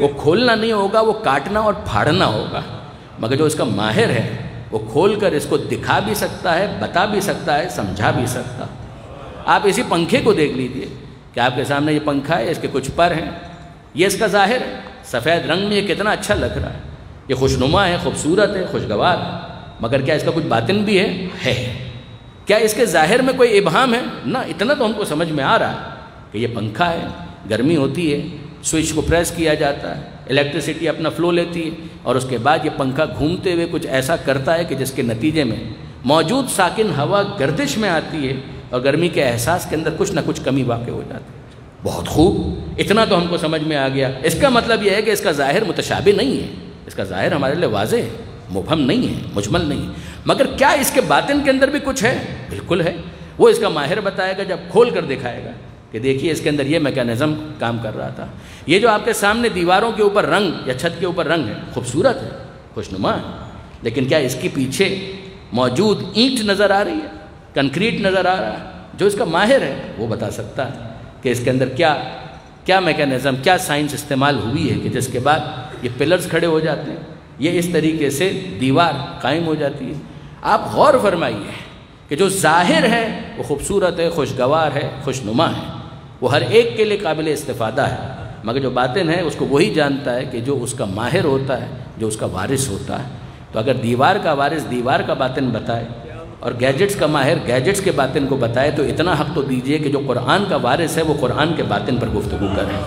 وہ کھولنا نہیں ہوگا، وہ کاٹنا اور پھاڑنا ہوگا۔ مگر جو اس کا ماہر ہے وہ کھول کر اس کو دکھا بھی سکتا ہے، بتا بھی سکتا ہے، سمجھا بھی سکتا۔ آپ اسی پنکھے کو دیکھ لیجئے کہ آپ کے سامنے یہ پنکھا ہے، اس کے کچھ پر ہیں، یہ اس کا ظاہر ہے، سفید رنگ میں یہ کتنا اچھا لگ رہا ہے، یہ خوشنما ہے، خوبصورت ہے، خوشگوار ہے۔ مگر کیا اس کا کچھ باطن بھی ہے؟ کیا اس کے ظاہر میں کوئی ابہام ہے؟ نہ، اتنا تو ہم کو سمجھ میں آ رہا ہے کہ یہ پنکھا ہے، گرمی ہوتی ہے، سوئچ کو پریس کیا جاتا ہے، الیکٹریسٹی اپنا فلو لیتی ہے، اور اس کے بعد یہ پنکھا گھومتے ہوئے کچھ ایسا کرتا ہے کہ جس کے نتیجے میں موجود ساکن ہوا گردش میں آتی ہے اور گرمی کے احساس کے اندر کچھ نہ کچھ کمی واقع ہو جاتی ہے۔ بہت خوب، اتنا تو ہم کو سمجھ میں آ گیا۔ اس کا مطلب یہ ہے کہ اس کا ظاہر متشابہ نہیں ہے، اس کا ظاہر ہمارے لیے واضح ہے، مبہم نہیں ہے، مجمل نہیں ہے۔ مگر کیا اس کے باطن کے اندر بھی کچھ ہے؟ بالکل ہے۔ وہ اس کا ماہر بتائے گا جب کھول کر دکھائے گا کہ دیکھیے اس کے اندر یہ میکانزم کام کر رہا تھا۔ یہ جو آپ کے سامنے دیواروں کے اوپر رنگ یا چھت کے اوپر رنگ ہے، خوبصورت ہے، خوشنما ہے، لیکن کیا اس کے پیچھے موجود اینٹ نظر آ رہی ہے، کنکریٹ نظر آ رہا ہے؟ جو اس کا ماہر ہے وہ بتا سکتا ہے کہ اس کے اندر کیا میکانزم، کیا سائنس استعمال ہوئی ہے کہ جس کے بعد یہ پلرز کھڑے ہو جاتے ہیں، یہ اس طریقے سے دیوار قائم ہو جاتی ہے۔ آپ غور فرمائیے کہ جو ظاہر ہے وہ خوبصورت ہے، خوشگوار ہے، خوشنما ہے، وہ ہر ایک کے لیے قابل استفادہ ہے، مگر جو باطن ہے اس کو وہی جانتا ہے کہ جو اس کا ماہر ہوتا ہے، جو اس کا وارث ہوتا ہے۔ تو اگر دیوار کا وارث دیوار کا باطن بتائے اور گیجٹس کا ماہر گیجٹس کے باطن کو بتائے تو اتنا حق تو دیجئے کہ جو قرآن کا وارث ہے وہ قرآن کے باطن پر گفتگو کرے۔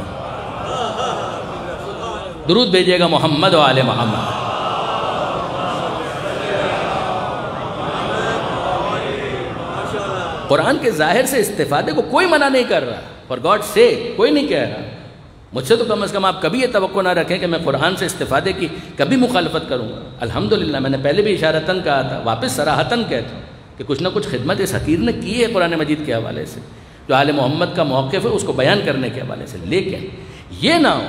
درود بھیجیے گا محمد و آل محمد۔ قرآن کے ظاہر سے استفادے کو کوئی منع نہیں کر رہا، فار گاڈ سے کوئی نہیں کہہ رہا۔ مجھ سے تو کم از کم آپ کبھی یہ توقع نہ رکھیں کہ میں قرآن سے استفادے کی کبھی مخالفت کروں گا۔ الحمدللہ، میں نے پہلے بھی اشارتاً کہا تھا، واپس صراحتاً کہتا ہوں کہ کچھ نہ کچھ خدمت اس حقیر نے کی ہے قرآن مجید کے حوالے سے، جو آل محمد کا موقف ہے اس کو بیان کرنے کے حوالے سے۔ لیکن یہ نہ ہو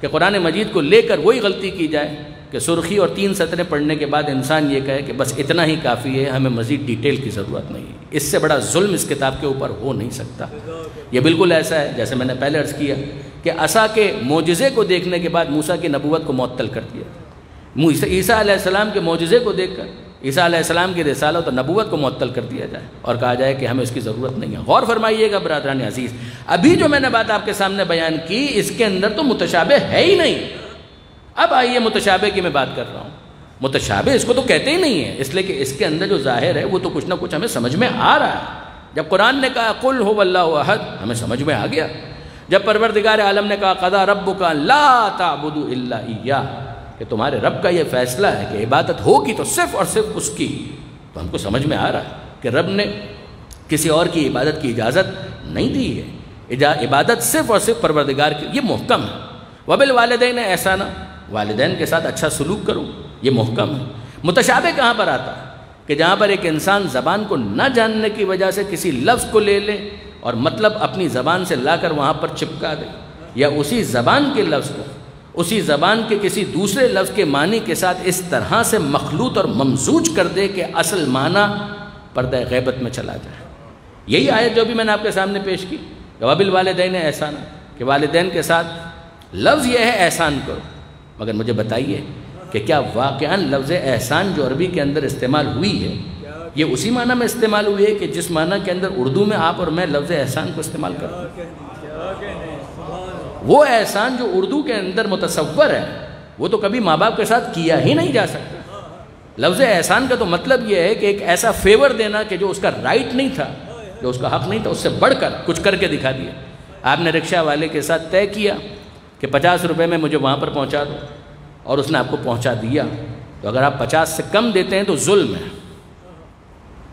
کہ قرآن مجید کو لے کر وہی غلطی کی جائے کہ سرخی اور 3 سطریں پڑھنے کے بعد انسان یہ کہے کہ بس اتنا ہی کافی ہے، ہمیں مزید ڈیٹیل کی ضرورت نہیں ہے۔ اس سے بڑا ظلم اس کتاب کے اوپر ہو نہیں سکتا۔ یہ بالکل ایسا ہے جیسے میں نے پہلے عرض کیا کہ عصا کے معجزے کو دیکھنے کے بعد موسیٰ کی نبوت کو معطل کر دیا۔ عیسیٰ علیہ السلام کے معجزے کو دیکھ کر عیسیٰ علیہ السلام کی رسالت اور نبوت کو معطل کر دیا جائے اور کہا جائے کہ ہمیں اس کی ضرورت نہیں ہے۔ غور فرمائیے گا برادران عزیز، ابھی جو میں نے بات آپ کے سامنے بیان کی اس کے اندر تو متشابہ ہے ہی نہیں۔ اب آئیے متشابہ کی میں بات کر رہا ہوں۔ متشابہ اس کو تو کہتے ہی نہیں ہے، اس لیے کہ اس کے اندر جو ظاہر ہے وہ تو کچھ نہ کچھ ہمیں سمجھ میں آ رہا ہے۔ جب قرآن نے کہا قل هو اللہ احد، ہمیں سمجھ میں آ گیا۔ جب پروردگار عالم نے کہا قضا ربک لا تعبدوا الا ایاہ، کہ تمہارے رب کا یہ فیصلہ ہے کہ عبادت ہوگی تو صرف اور صرف اس کی، تو ہم کو سمجھ میں آ رہا ہے کہ رب نے کسی اور کی عبادت کی اجازت نہیں دی ہے، عبادت صرف اور صرف پروردگار کی۔ یہ محکم ہے۔ وبالوالدین احسانا، والدین کے ساتھ اچھا سلوک کرو، یہ محکم ہے۔ متشابہ کہاں پر آتا ہے؟ کہ جہاں پر ایک انسان زبان کو نہ جاننے کی وجہ سے کسی لفظ کو لے لے اور مطلب اپنی زبان سے لا کر وہاں پر چپکا دے، یا اسی زبان کے لفظ کو اسی زبان کے کسی دوسرے لفظ کے معنی کے ساتھ اس طرح سے مخلوط اور ممزوج کر دے کہ اصل معنی پردہ غیبت میں چلا جائے۔ یہی آیت جو بھی میں نے آپ کے سامنے پیش کی، وبالوالدین احسانا، کہ والدین کے ساتھ لفظ یہ ہے احسان کرو۔ مگر مجھے بتائیے کہ کیا واقعاً لفظ احسان جو عربی کے اندر استعمال ہوئی ہے یہ اسی معنی میں استعمال ہوئی ہے کہ جس معنی کے اندر اردو میں آپ اور میں لفظ احسان کو استعمال کرتے ہیں؟ وہ احسان جو اردو کے اندر متصور ہے وہ تو کبھی ماں باپ کے ساتھ کیا ہی نہیں جا سکتا۔ لفظ احسان کا تو مطلب یہ ہے کہ ایک ایسا فیور دینا کہ جو اس کا رائٹ نہیں تھا، جو اس کا حق نہیں تھا، اس سے بڑھ کر کچھ کر کے دکھا دیا۔ آپ نے رکشہ والے کے ساتھ طے کیا کہ 50 روپے میں مجھے وہاں پر پہنچا دو، اور اس نے آپ کو پہنچا دیا، تو اگر آپ 50 سے کم دیتے ہیں تو ظلم ہے۔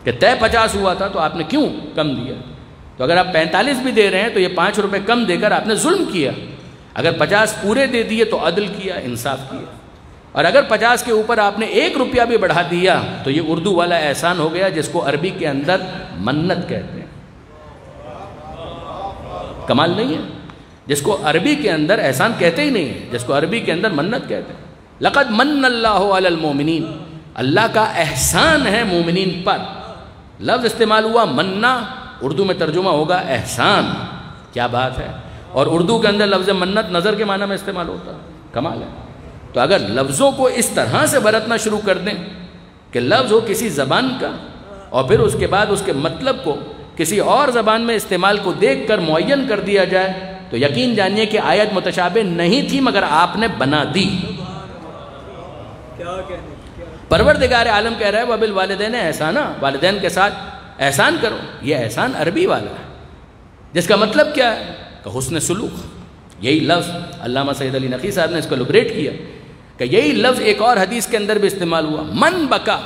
کہ طے 50 ہوا تھا تو آپ نے کیوں کم دیا؟ تو اگر آپ 45 بھی دے رہے ہیں تو یہ 5 روپے کم دے کر آپ نے ظلم کیا۔ اگر 50 پورے دے دیے تو عدل کیا، انصاف کیا۔ اور اگر 50 کے اوپر آپ نے 1 روپیہ بھی بڑھا دیا تو یہ اردو والا احسان ہو گیا، جس کو عربی کے اندر منت کہتے ہیں۔ کمال نہیں ہے؟ جس کو عربی کے اندر احسان کہتے ہی نہیں ہے، جس کو عربی کے اندر منت کہتے ہیں۔ لقد من اللہ علی المؤمنین، اللہ کا احسان ہے مومنین پر۔ لفظ استعمال ہوا مننا، اردو میں ترجمہ ہوگا احسان۔ کیا بات ہے! اور اردو کے اندر لفظ منت نظر کے معنی میں استعمال ہوتا ہے، کمال ہے۔ تو اگر لفظوں کو اس طرح سے برتنا شروع کر دیں کہ لفظ ہو کسی زبان کا اور پھر اس کے بعد اس کے مطلب کو کسی اور زبان میں استعمال کو دیکھ کر معین کر دیا جائے، تو یقین جانیے کہ آیت متشابہ نہیں تھی مگر آپ نے بنا دی۔ پروردگار عالم کہہ رہا ہے وَبِالْوَالِدَيْنِ احسانا، والدین کے ساتھ احسان کرو۔ یہ احسان عربی والا ہے، جس کا مطلب کیا ہے کہ حسن سلوک۔ یہی لفظ علامہ سید علی نقی صاحب نے اس کو لبریٹ کیا کہ یہی لفظ ایک اور حدیث کے اندر بھی استعمال ہوا، من بکا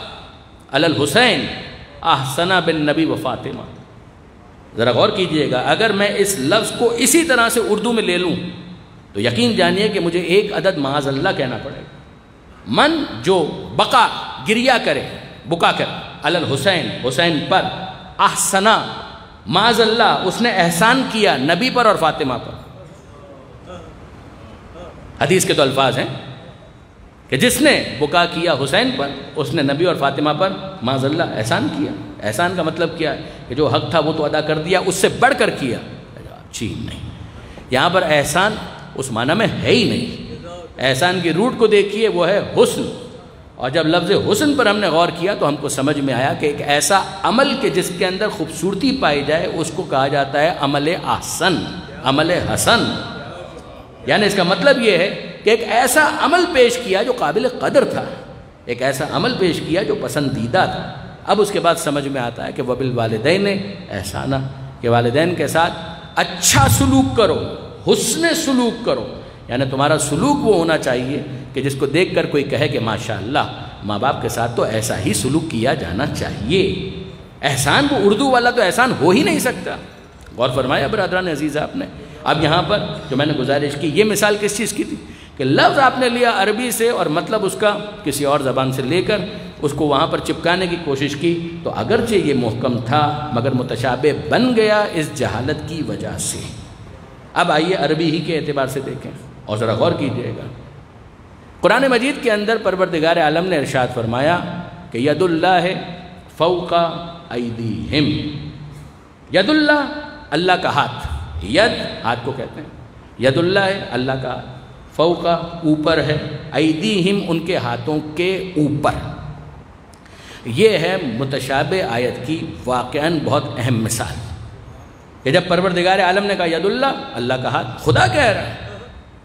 علی الحسین احسن بالنبی و فاطمہ۔ ذرا غور کیجئے گا، اگر میں اس لفظ کو اسی طرح سے اردو میں لے لوں تو یقین جانیے کہ مجھے 1 عدد معاذ اللہ کہنا پڑے گا۔ من جو بقا گریا کرے، بکا کرے، علی الحسین حسین پر، احسنا معاذ اللہ اس نے احسان کیا نبی پر اور فاطمہ پر۔ حدیث کے تو الفاظ ہیں کہ جس نے بکا کیا حسین پر اس نے نبی اور فاطمہ پر معاذ اللہ احسان کیا۔ احسان کا مطلب کیا ہے کہ جو حق تھا وہ تو ادا کر دیا، اس سے بڑھ کر کیا۔ جی نہیں، یہاں پر احسان اس معنی میں ہے ہی نہیں۔ احسان کی روٹ کو دیکھیے، وہ ہے حسن، اور جب لفظ حسن پر ہم نے غور کیا تو ہم کو سمجھ میں آیا کہ ایک ایسا عمل کہ جس کے اندر خوبصورتی پائی جائے اس کو کہا جاتا ہے عمل احسن، عمل حسن۔ یعنی اس کا مطلب یہ ہے کہ ایک ایسا عمل پیش کیا جو قابل قدر تھا، ایک ایسا عمل پیش کیا جو پسندیدہ تھا۔ اب اس کے بعد سمجھ میں آتا ہے کہ وَبِالْوَالِدَيْنِ احسانہ، کہ والدین کے ساتھ اچھا سلوک کرو، حسن سلوک کرو۔ یعنی تمہارا سلوک وہ ہونا چاہیے کہ جس کو دیکھ کر کوئی کہے کہ ماشاءاللہ ماں باپ کے ساتھ تو ایسا ہی سلوک کیا جانا چاہیے۔ احسان وہ اردو والا تو احسان ہو ہی نہیں سکتا۔ غور فرمایا برادران عزیز آپ نے۔ اب یہاں پر جو میں نے گزارش کی، یہ مثال کس چیز کی تھی کہ لفظ آپ نے لیا عربی سے اور مطلب اس کا کسی اور زبان سے لے کر اس کو وہاں پر چپکانے کی کوشش کی، تو اگرچہ یہ محکم تھا مگر متشابہ بن گیا اس جہالت کی وجہ سے۔ اب آئیے عربی ہی کے اعتبار سے دیکھیں اور ذرا غور کیجئے گا۔ قرآن مجید کے اندر پروردگار عالم نے ارشاد فرمایا کہ ید اللہ فوق ایدیہم۔ ید اللہ، اللہ کا ہاتھ، ید ہاتھ کو کہتے ہیں، ید اللہ ہے اللہ کا ہاتھ، فوق اوپر ہے، ایدیہم ان کے ہاتھوں کے اوپر۔ یہ ہے متشابہ آیت کی واقعاً بہت اہم مثال کہ جب پروردگار عالم نے کہا ید اللہ، اللہ کا ہاتھ، خدا کہہ رہا ہے،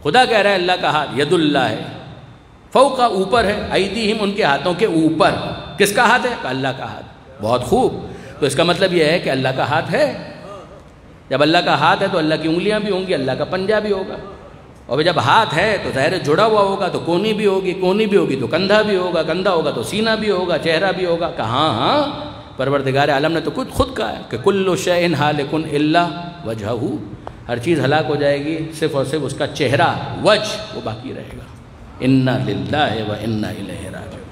خدا کہہ رہا ہے اللہ کا ہاتھ ید اللہ ہے، فوق اوپر ہے، ایدیہم ان کے ہاتھوں کے اوپر۔ کس کا ہاتھ ہے؟ کہ اللہ کا ہاتھ۔ بہت خوب، تو اس کا مطلب یہ ہے کہ اللہ کا ہاتھ ہے۔ جب اللہ کا ہاتھ ہے تو اللہ کی انگلیاں بھی ہوں گی، اللہ کا پنجہ بھی ہوگا، اور جب ہاتھ ہے تو ظاہر جڑا ہوا ہوگا تو کونی بھی ہوگی، کونی بھی ہوگی تو کندھا بھی ہوگا، کندھا ہوگا تو سینہ بھی ہوگا، چہرہ بھی ہوگا۔ کہاں ہاں، پروردگار عالم نے تو خود کہا ہے کہ کل شیء ہالک الا وجہہ، ہر چیز ہلاک ہو جائے گی صرف اور صرف اس کا چہرہ، وجہ وہ باقی رہے گا۔ انا للہ و انا الیہ راجعون،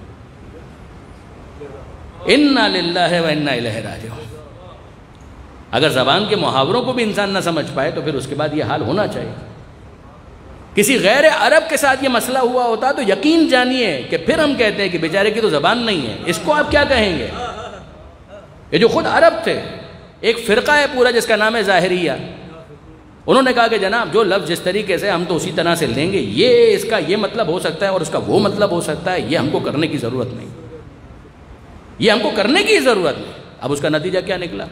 انا للہ و انا الیہ راجعون۔ اگر زبان کے محاوروں کو بھی انسان نہ سمجھ پائے تو پھر اس کے بعد یہ حال ہونا چاہیے۔ کسی غیر عرب کے ساتھ یہ مسئلہ ہوا ہوتا تو یقین جانیے کہ پھر ہم کہتے ہیں کہ بیچارے کی تو زبان نہیں ہے، اس کو آپ کیا کہیں گے؟ یہ جو خود عرب تھے، ایک فرقہ ہے پورا جس کا نام ہے ظاہریہ، انہوں نے کہا کہ جناب جو لفظ جس طریقے سے ہم تو اسی طرح سے لیں گے، یہ اس کا یہ مطلب ہو سکتا ہے اور اس کا وہ مطلب ہو سکتا ہے، یہ ہم کو کرنے کی ضرورت نہیں، یہ ہم کو کرنے کی ضرورت نہیں۔ اب اس کا نتیجہ کیا نکلا؟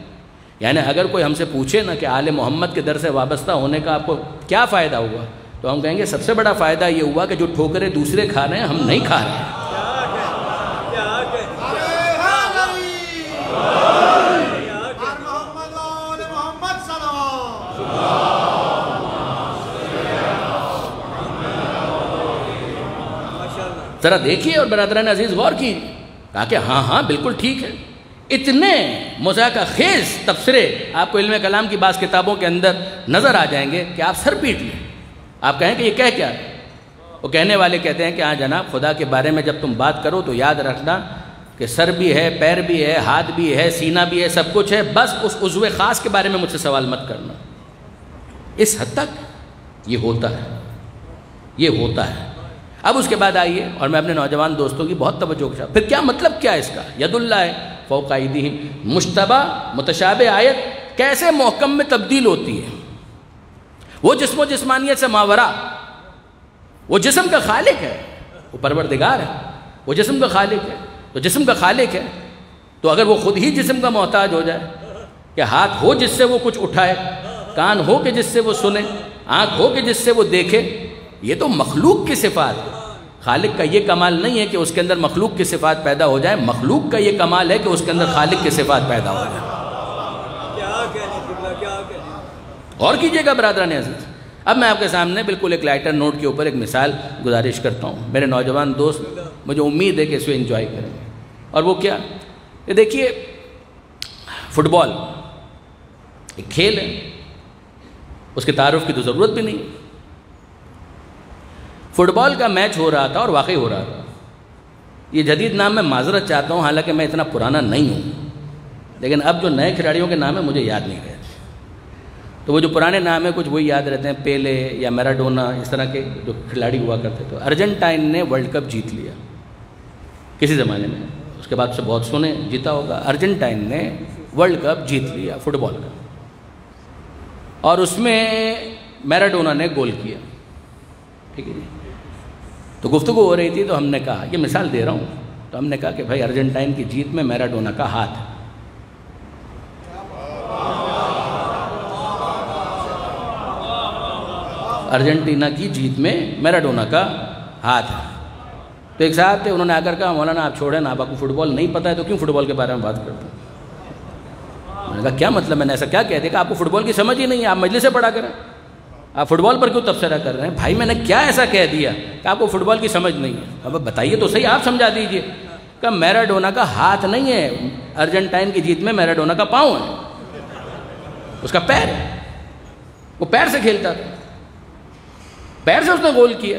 یعنی اگر کوئی ہم سے پوچھے نا کہ آل محمد کے در سے وابستہ ہونے کا آپ کو کیا فائدہ ہوا، تو ہم کہیں گے سب سے بڑا فائدہ یہ ہوا کہ جو ٹھوکریں دوسرے کھا رہے ہیں ہم نہیں کھا رہے ہیں۔ ذرا دیکھیے اور برادران عزیز غور کیجیے، کہا کہ ہاں بالکل ٹھیک ہے۔ اتنے مذاکرہ خیز تبصرے آپ کو علم کلام کی بعض کتابوں کے اندر نظر آ جائیں گے کہ آپ سر پیٹ لیں، آپ کہیں کہ یہ کہہ کیا ہے؟ وہ کہنے والے کہتے ہیں کہ ہاں جناب، خدا کے بارے میں جب تم بات کرو تو یاد رکھنا کہ سر بھی ہے، پیر بھی ہے، ہاتھ بھی ہے، سینہ بھی ہے، سب کچھ ہے، بس اس عضو خاص کے بارے میں مجھ سے سوال مت کرنا۔ اس حد تک یہ ہوتا ہے، یہ ہوتا ہے۔ اب اس کے بعد آئیے، اور میں اپنے نوجوان دوستوں کی بہت توجہ کے ساتھ، پھر کیا مطلب کیا ہے اس کا؟ ید اللہ ہے فوق ایدیہم، مشتبہ متشابہ آیت کیسے محکم میں تبدیل ہوتی ہے؟ وہ جسم و جسمانیت سے ماورا، وہ جسم کا خالق ہے، وہ پروردگار ہے، وہ جسم کا خالق ہے، تو جسم کا خالق ہے تو اگر وہ خود ہی جسم کا محتاج ہو جائے کہ ہاتھ ہو جس سے وہ کچھ اٹھائے، کان ہو کہ جس سے وہ سنے، آنکھ ہو کہ جس سے وہ دیکھے، یہ تو مخلوق کی صفات ہے۔ خالق کا یہ کمال نہیں ہے کہ اس کے اندر مخلوق کی صفات پیدا ہو جائے، مخلوق کا یہ کمال ہے کہ اس کے اندر خالق کی صفات پیدا ہو جائے۔ غور کیجئے گا برادران عزیز۔ اب میں آپ کے سامنے بالکل ایک لائٹر نوٹ کے اوپر ایک مثال گزارش کرتا ہوں، میرے نوجوان دوست مجھے امید ہے کہ اس کو انجوائے کریں گے، اور وہ کیا؟ یہ دیکھیے، فٹ بال ایک کھیل ہے، اس کے تعارف کی تو ضرورت بھی نہیں۔ فٹ بال کا میچ ہو رہا تھا، اور واقعی ہو رہا تھا۔ یہ جدید نام میں معذرت چاہتا ہوں، حالانکہ میں اتنا پرانا نہیں ہوں، لیکن اب جو نئے کھلاڑیوں کے نام ہیں مجھے یاد نہیں رہتے، تو وہ جو پرانے نام ہیں کچھ وہی یاد رہتے ہیں، پیلے یا میراڈونا، اس طرح کے جو کھلاڑی ہوا کرتے تھے۔ ارجنٹائن نے ورلڈ کپ جیت لیا کسی زمانے میں، اس کے بعد سے بہت سنے جیتا ہوگا۔ ارجنٹائن نے ورلڈ کپ جیت لیا فٹ بال کا، اور اس میں میراڈونا نے گول کیا، ٹھیک ہے جی۔ تو گفتگو ہو رہی تھی تو ہم نے کہا، یہ مثال دے رہا ہوں، تو ہم نے کہا کہ بھائی ارجنٹائن کی جیت میں میراڈونا کا ہاتھ ہے۔ ارجنٹینا کی جیت میں میراڈونا کا ہاتھ ہے۔ تو ایک صاحب تھے، انہوں نے آ کر کہا مولانا آپ چھوڑیں نا، آپ کو فٹ بال نہیں پتہ ہے تو کیوں فٹ بال کے بارے میں بات کرتے ہیں؟ میں نے کہا کیا مطلب؟ میں نے ایسا کیا کہہ دیا کہ آپ کو فٹ بال کی سمجھ ہی نہیں ہے، آپ مجلس سے پڑھا کریں، آپ فٹ بال پر کیوں تبصرہ کر رہے ہیں؟ بھائی میں نے کیا ایسا کہہ دیا کہ آپ کو فٹ بال کی سمجھ نہیں ہے؟ اب بتائیے تو صحیح، آپ سمجھا دیجئے۔ کہ میراڈونا کا ہاتھ نہیں ہے، ارجنٹائن کی جیت میں میراڈونا کا پاؤں ہے، اس کا پیر ہے، وہ پیر سے کھیلتا تھا، پیر سے اس نے گول کیا۔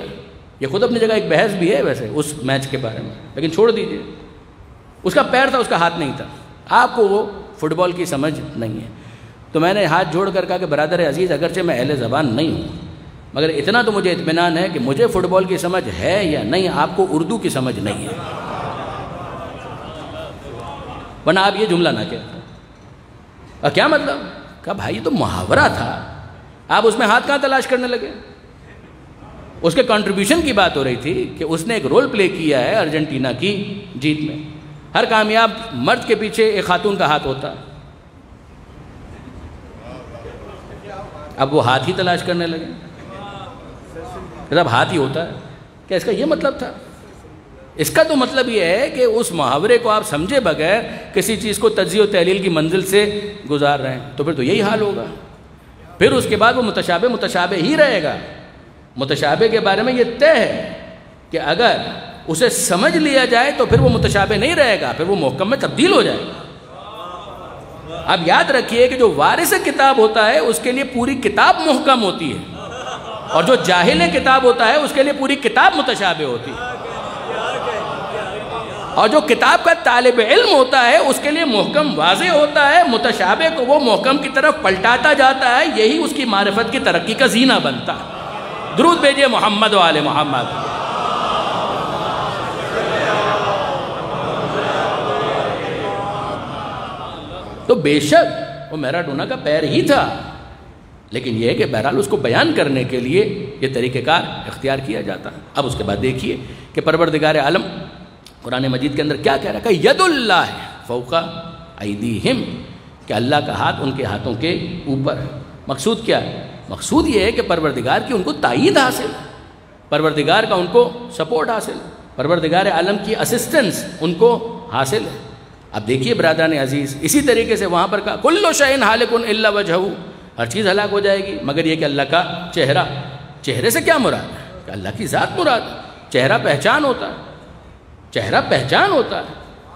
یہ خود اپنی جگہ ایک بحث بھی ہے ویسے اس میچ کے بارے میں، لیکن چھوڑ دیجئے، اس کا پیر تھا، اس کا ہاتھ نہیں تھا۔ آپ کو وہ فٹ بال کی سمجھ نہیں ہے۔ تو میں نے ہاتھ جوڑ کر کہا کہ برادر عزیز، اگرچہ میں اہل زبان نہیں ہوں، مگر اتنا تو مجھے اطمینان ہے کہ مجھے فٹ بال کی سمجھ ہے یا نہیں، آپ کو اردو کی سمجھ نہیں ہے، ورنہ آپ یہ جملہ نہ کہتے۔ اور کیا مطلب؟ کہا بھائی یہ تو محاورہ تھا، آپ اس میں ہاتھ کہاں تلاش کرنے لگے؟ اس کے کنٹریبیوشن کی بات ہو رہی تھی کہ اس نے ایک رول پلے کیا ہے ارجنٹینا کی جیت میں۔ ہر کامیاب مرد کے پیچھے ایک خاتون کا ہاتھ ہوتا ہے، اب وہ ہاتھ ہی تلاش کرنے لگے، جب ہاتھ ہی ہوتا ہے کیا اس کا یہ مطلب تھا؟ اس کا تو مطلب یہ ہے کہ اس محاورے کو آپ سمجھے بغیر کسی چیز کو تجزیہ و تحلیل کی منزل سے گزار رہے ہیں، تو پھر تو یہی حال ہوگا۔ پھر اس کے بعد وہ متشابہ ہی رہے گا۔ متشابہ کے بارے میں یہ طے ہے کہ اگر اسے سمجھ لیا جائے تو پھر وہ متشابہ نہیں رہے گا، پھر وہ محکم میں تبدیل ہو جائے گا۔ اب یاد رکھیے کہ جو وارث کتاب ہوتا ہے اس کے لیے پوری کتاب محکم ہوتی ہے، اور جو جاہل کتاب ہوتا ہے اس کے لیے پوری کتاب متشابہ ہوتی ہے، اور جو کتاب کا طالب علم ہوتا ہے اس کے لیے محکم واضح ہوتا ہے، متشابہ کو وہ محکم کی طرف پلٹاتا جاتا ہے، یہی اس کی معرفت کی ترقی کا زینہ بنتا ہے۔ درود بھیجئے محمد و آل محمد۔ تو بے شک وہ میراڈونا کا پیر ہی تھا، لیکن یہ ہے کہ بہرحال اس کو بیان کرنے کے لیے یہ طریقہ کار اختیار کیا جاتا ہے۔ اب اس کے بعد دیکھیے کہ پروردگار عالم قرآن مجید کے اندر کیا کہہ رہا ہے کہ ید اللہ فوق ایدیہم، کہ اللہ کا ہاتھ ان کے ہاتھوں کے اوپر ہے۔ مقصود کیا ہے؟ مقصود یہ ہے کہ پروردگار کی ان کو تائید حاصل، پروردگار کا ان کو سپورٹ حاصل، پروردگار عالم کی اسسٹنس ان کو حاصل ہے۔ اب دیکھیے برادران عزیز، اسی طریقے سے وہاں پر کہا کل شیء ہالک الا وجہہ، ہر چیز ہلاک ہو جائے گی مگر یہ کہ اللہ کا چہرہ۔ چہرے سے کیا مراد ہے؟ کہ اللہ کی ذات مراد ہے۔ چہرہ پہچان ہوتا ہے، چہرہ پہچان ہوتا ہے،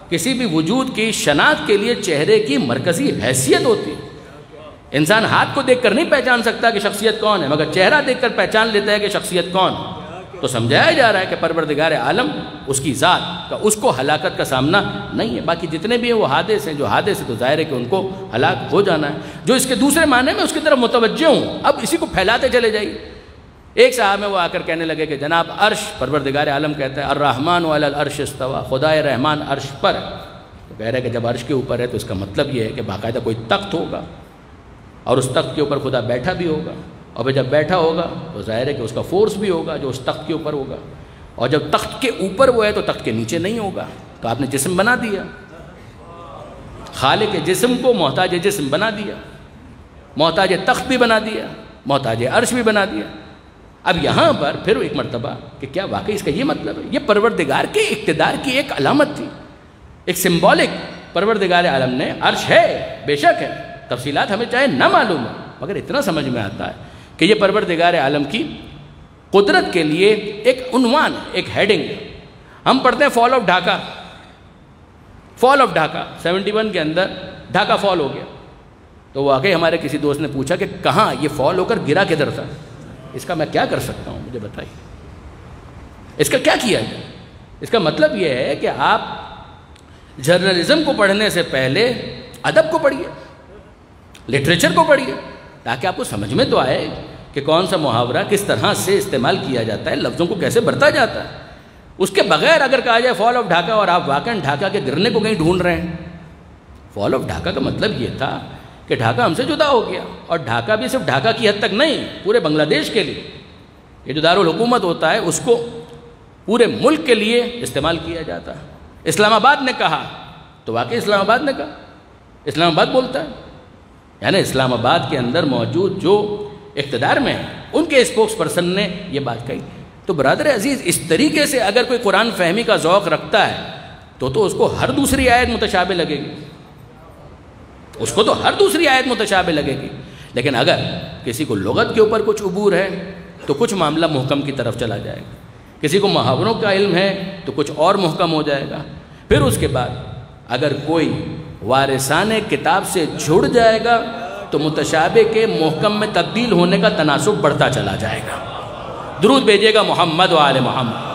کسی بھی وجود کی شناخت کے لیے چہرے کی مرکزی حیثیت ہوتی ہے۔ انسان ہاتھ کو دیکھ کر نہیں پہچان سکتا کہ شخصیت کون ہے، مگر چہرہ دیکھ کر پہچان لیتا ہے کہ شخصیت کون ہے۔ تو سمجھایا جا رہا ہے کہ پروردگار عالم اس کی ذات کا اس کو ہلاکت کا سامنا نہیں ہے. باقی جتنے بھی ہیں وہ حادث ہیں، جو حادث ہے تو ظاہر ہے کہ ان کو ہلاک ہو جانا ہے. جو اس کے دوسرے معنی میں اس کی طرف متوجہ ہوں، اب اسی کو پھیلاتے چلے جائیے. ایک صاحب میں وہ آ کر کہنے لگے کہ جناب عرش، پروردگار عالم کہتا ہے الرحمن علی العرش استویٰ، خدائے رحمان عرش پر ہے. تو کہہ رہے کہ جب عرش کے اوپر ہے تو اس کا مطلب یہ ہے کہ باقاعدہ کوئی تخت ہوگا اور اس تخت کے اوپر خدا بیٹھا بھی ہوگا، اور پھر جب بیٹھا ہوگا تو ظاہر ہے کہ اس کا فورس بھی ہوگا جو اس تخت کے اوپر ہوگا، اور جب تخت کے اوپر وہ ہے تو تخت کے نیچے نہیں ہوگا. تو آپ نے جسم بنا دیا، خالق جسم کو محتاج جسم بنا دیا، محتاج تخت بھی بنا دیا، محتاج عرش بھی بنا دیا. اب یہاں پر پھر ایک مرتبہ کہ کیا واقعی اس کا یہ مطلب ہے؟ یہ پروردگار کے اقتدار کی ایک علامت تھی، ایک سمبولک. پروردگار عالم نے عرش ہے، بے شک ہے، تفصیلات ہمیں چاہے نہ معلوم ہو، مگر اتنا سمجھ میں آتا ہے کہ یہ پروردگار عالم کی قدرت کے لیے ایک عنوان، ایک ہیڈنگ. ہم پڑھتے ہیں fall of Dhaka, fall of Dhaka 71 کے اندر ڈھاکہ فال ہو گیا. تو واقعی ہمارے کسی دوست نے پوچھا کہ کہاں یہ فال ہو کر گرا کدھر تھا؟ اس کا میں کیا کر سکتا ہوں، مجھے بتائیے اس کا کیا کیا جائے. اس کا مطلب یہ ہے کہ آپ جرنلزم کو پڑھنے سے پہلے ادب کو پڑھیے، لٹریچر کو پڑھیے، تاکہ آپ کو سمجھ میں تو آئے کہ کون سا محاورہ کس طرح سے استعمال کیا جاتا ہے، لفظوں کو کیسے برتا جاتا ہے. اس کے بغیر اگر کہا جائے فال آف ڈھاکہ اور آپ واقعاً ڈھاکہ کے گرنے کو کہیں ڈھونڈ رہے ہیں. فال آف ڈھاکہ کا مطلب یہ تھا کہ ڈھاکہ ہم سے جدا ہو گیا، اور ڈھاکہ بھی صرف ڈھاکہ کی حد تک نہیں، پورے بنگلہ دیش کے لیے. یہ جو دارالحکومت ہوتا ہے اس کو پورے ملک کے لیے استعمال کیا جاتا ہے. اسلام آباد نے کہا تو واقعی اسلام آباد نے کہا، اسلام آباد بولتا ہے، یعنی اسلام آباد کے اندر موجود جو اقتدار میں ہیں ان کے اسپوکس پرسن نے یہ بات کہی. تو برادر عزیز، اس طریقے سے اگر کوئی قرآن فہمی کا ذوق رکھتا ہے تو اس کو ہر دوسری آیت متشابہ لگے گی، اس کو تو ہر دوسری آیت متشابہ لگے گی. لیکن اگر کسی کو لغت کے اوپر کچھ عبور ہے تو کچھ معاملہ محکم کی طرف چلا جائے گا، کسی کو محاوروں کا علم ہے تو کچھ اور محکم ہو جائے گا. پھر اس کے بعد اگر کوئی وارثان کتاب سے جڑ جائے گا تو متشابہ کے محکم میں تبدیل ہونے کا تناسب بڑھتا چلا جائے گا. درود بھیجیے گا محمد و آل محمد.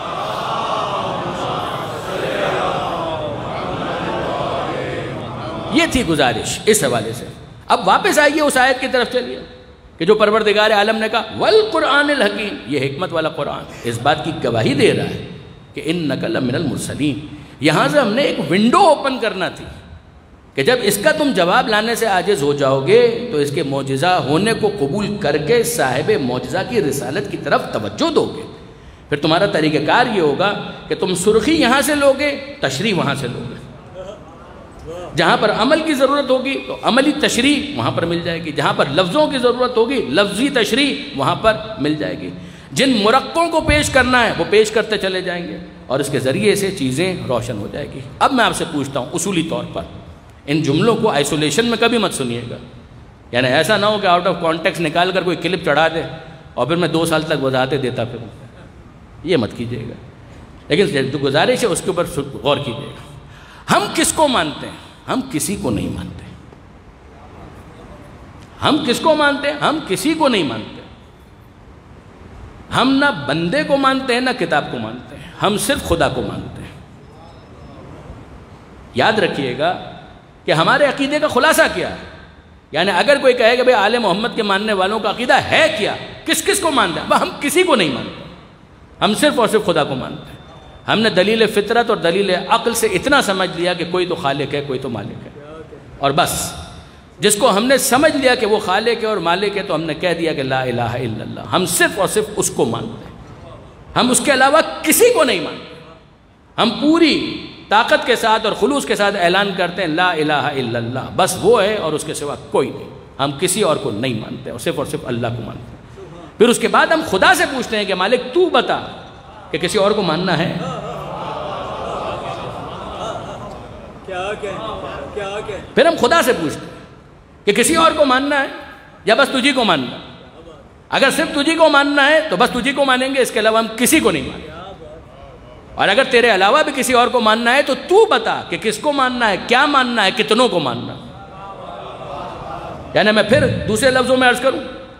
یہ تھی گزارش اس حوالے سے. اب واپس آئیے اس آیت کی طرف چلیے کہ جو پروردگار عالم نے کہا والقرآن الحکیم، یہ حکمت والا قرآن اس بات کی گواہی دے رہا ہے کہ انک لمن المرسلین. یہاں سے ہم نے ایک ونڈو اوپن کرنا تھی کہ جب اس کا تم جواب لانے سے عاجز ہو جاؤ گے تو اس کے معجزہ ہونے کو قبول کر کے صاحب معجزہ کی رسالت کی طرف توجہ دو گے. پھر تمہارا طریقہ کار یہ ہوگا کہ تم سرخی یہاں سے لوگے، تشریح وہاں سے لوگے. جہاں پر عمل کی ضرورت ہوگی تو عملی تشریح وہاں پر مل جائے گی، جہاں پر لفظوں کی ضرورت ہوگی لفظی تشریح وہاں پر مل جائے گی. جن مرقوں کو پیش کرنا ہے وہ پیش کرتے چلے جائیں گے اور اس کے ذریعے سے چیزیں روشن ہو جائے گی. اب میں آپ سے پوچھتا ہوں اصولی طور پر ان جملوں کو آئسولیشن میں کبھی مت سنیے گا. یعنی ایسا نہ ہو کہ آؤٹ آف کانٹیکس نکال کر کوئی کلپ چڑھا دے اور پھر میں 2 سال تک وضاحتیں دیتا پھروں، یہ مت کیجیے گا. لیکن جو گزارش ہے اس کے اوپر غور کیجیے گا. ہم کس کو مانتے ہیں؟ ہم کسی کو نہیں مانتے. ہم کس کو مانتے ہیں؟ ہم کسی کو نہیں مانتے. ہم نہ بندے کو مانتے ہیں نہ کتاب کو مانتے ہیں، ہم صرف خدا کو مانتے ہیں. یاد رکھیے گا کہ ہمارے عقیدے کا خلاصہ کیا ہے. یعنی اگر کوئی کہے کہ بھئی آل محمد کے ماننے والوں کا عقیدہ ہے کیا، کس کس کو مانتے ہیں، ہم کسی کو نہیں مانتے. ہم صرف اور صرف خدا کو مانتے ہیں. ہم نے دلیل فطرت اور دلیل عقل سے اتنا سمجھ لیا کہ کوئی تو خالق ہے کوئی تو مالک ہے، اور بس جس کو ہم نے سمجھ لیا کہ وہ خالق ہے اور مالک ہے تو ہم نے کہہ دیا کہ لا الہ الا اللہ. ہم صرف اور صرف اس کو مانتے ہیں، ہم اس کے علاوہ کسی کو نہیں مانتے. ہم پوری طاقت کے ساتھ اور خلوص کے ساتھ اعلان کرتے ہیں لا الہ الا اللہ، بس وہ ہے اور اس کے سوا کوئی نہیں. ہم کسی اور کو نہیں مانتے اور صرف اللہ کو مانتے ہیں. پھر اس کے بعد ہم خدا سے پوچھتے ہیں کہ مالک تو بتا کہ کسی اور کو ماننا ہے. پھر ہم خدا سے پوچھتے ہیں کہ کسی اور کو ماننا ہے یا بس تجھی کو ماننا. اگر صرف تجھی کو ماننا ہے تو بس تجھی کو مانیں گے، اس کے علاوہ ہم کسی کو نہیں مانیں. اور اگر تیرے علاوہ بھی کسی اور کو ماننا ہے تو تو بتا کہ کس کو ماننا ہے، کیا ماننا ہے، کتنوں کو ماننا. یعنی میں پھر دوسرے لفظوں میں عرض کروں،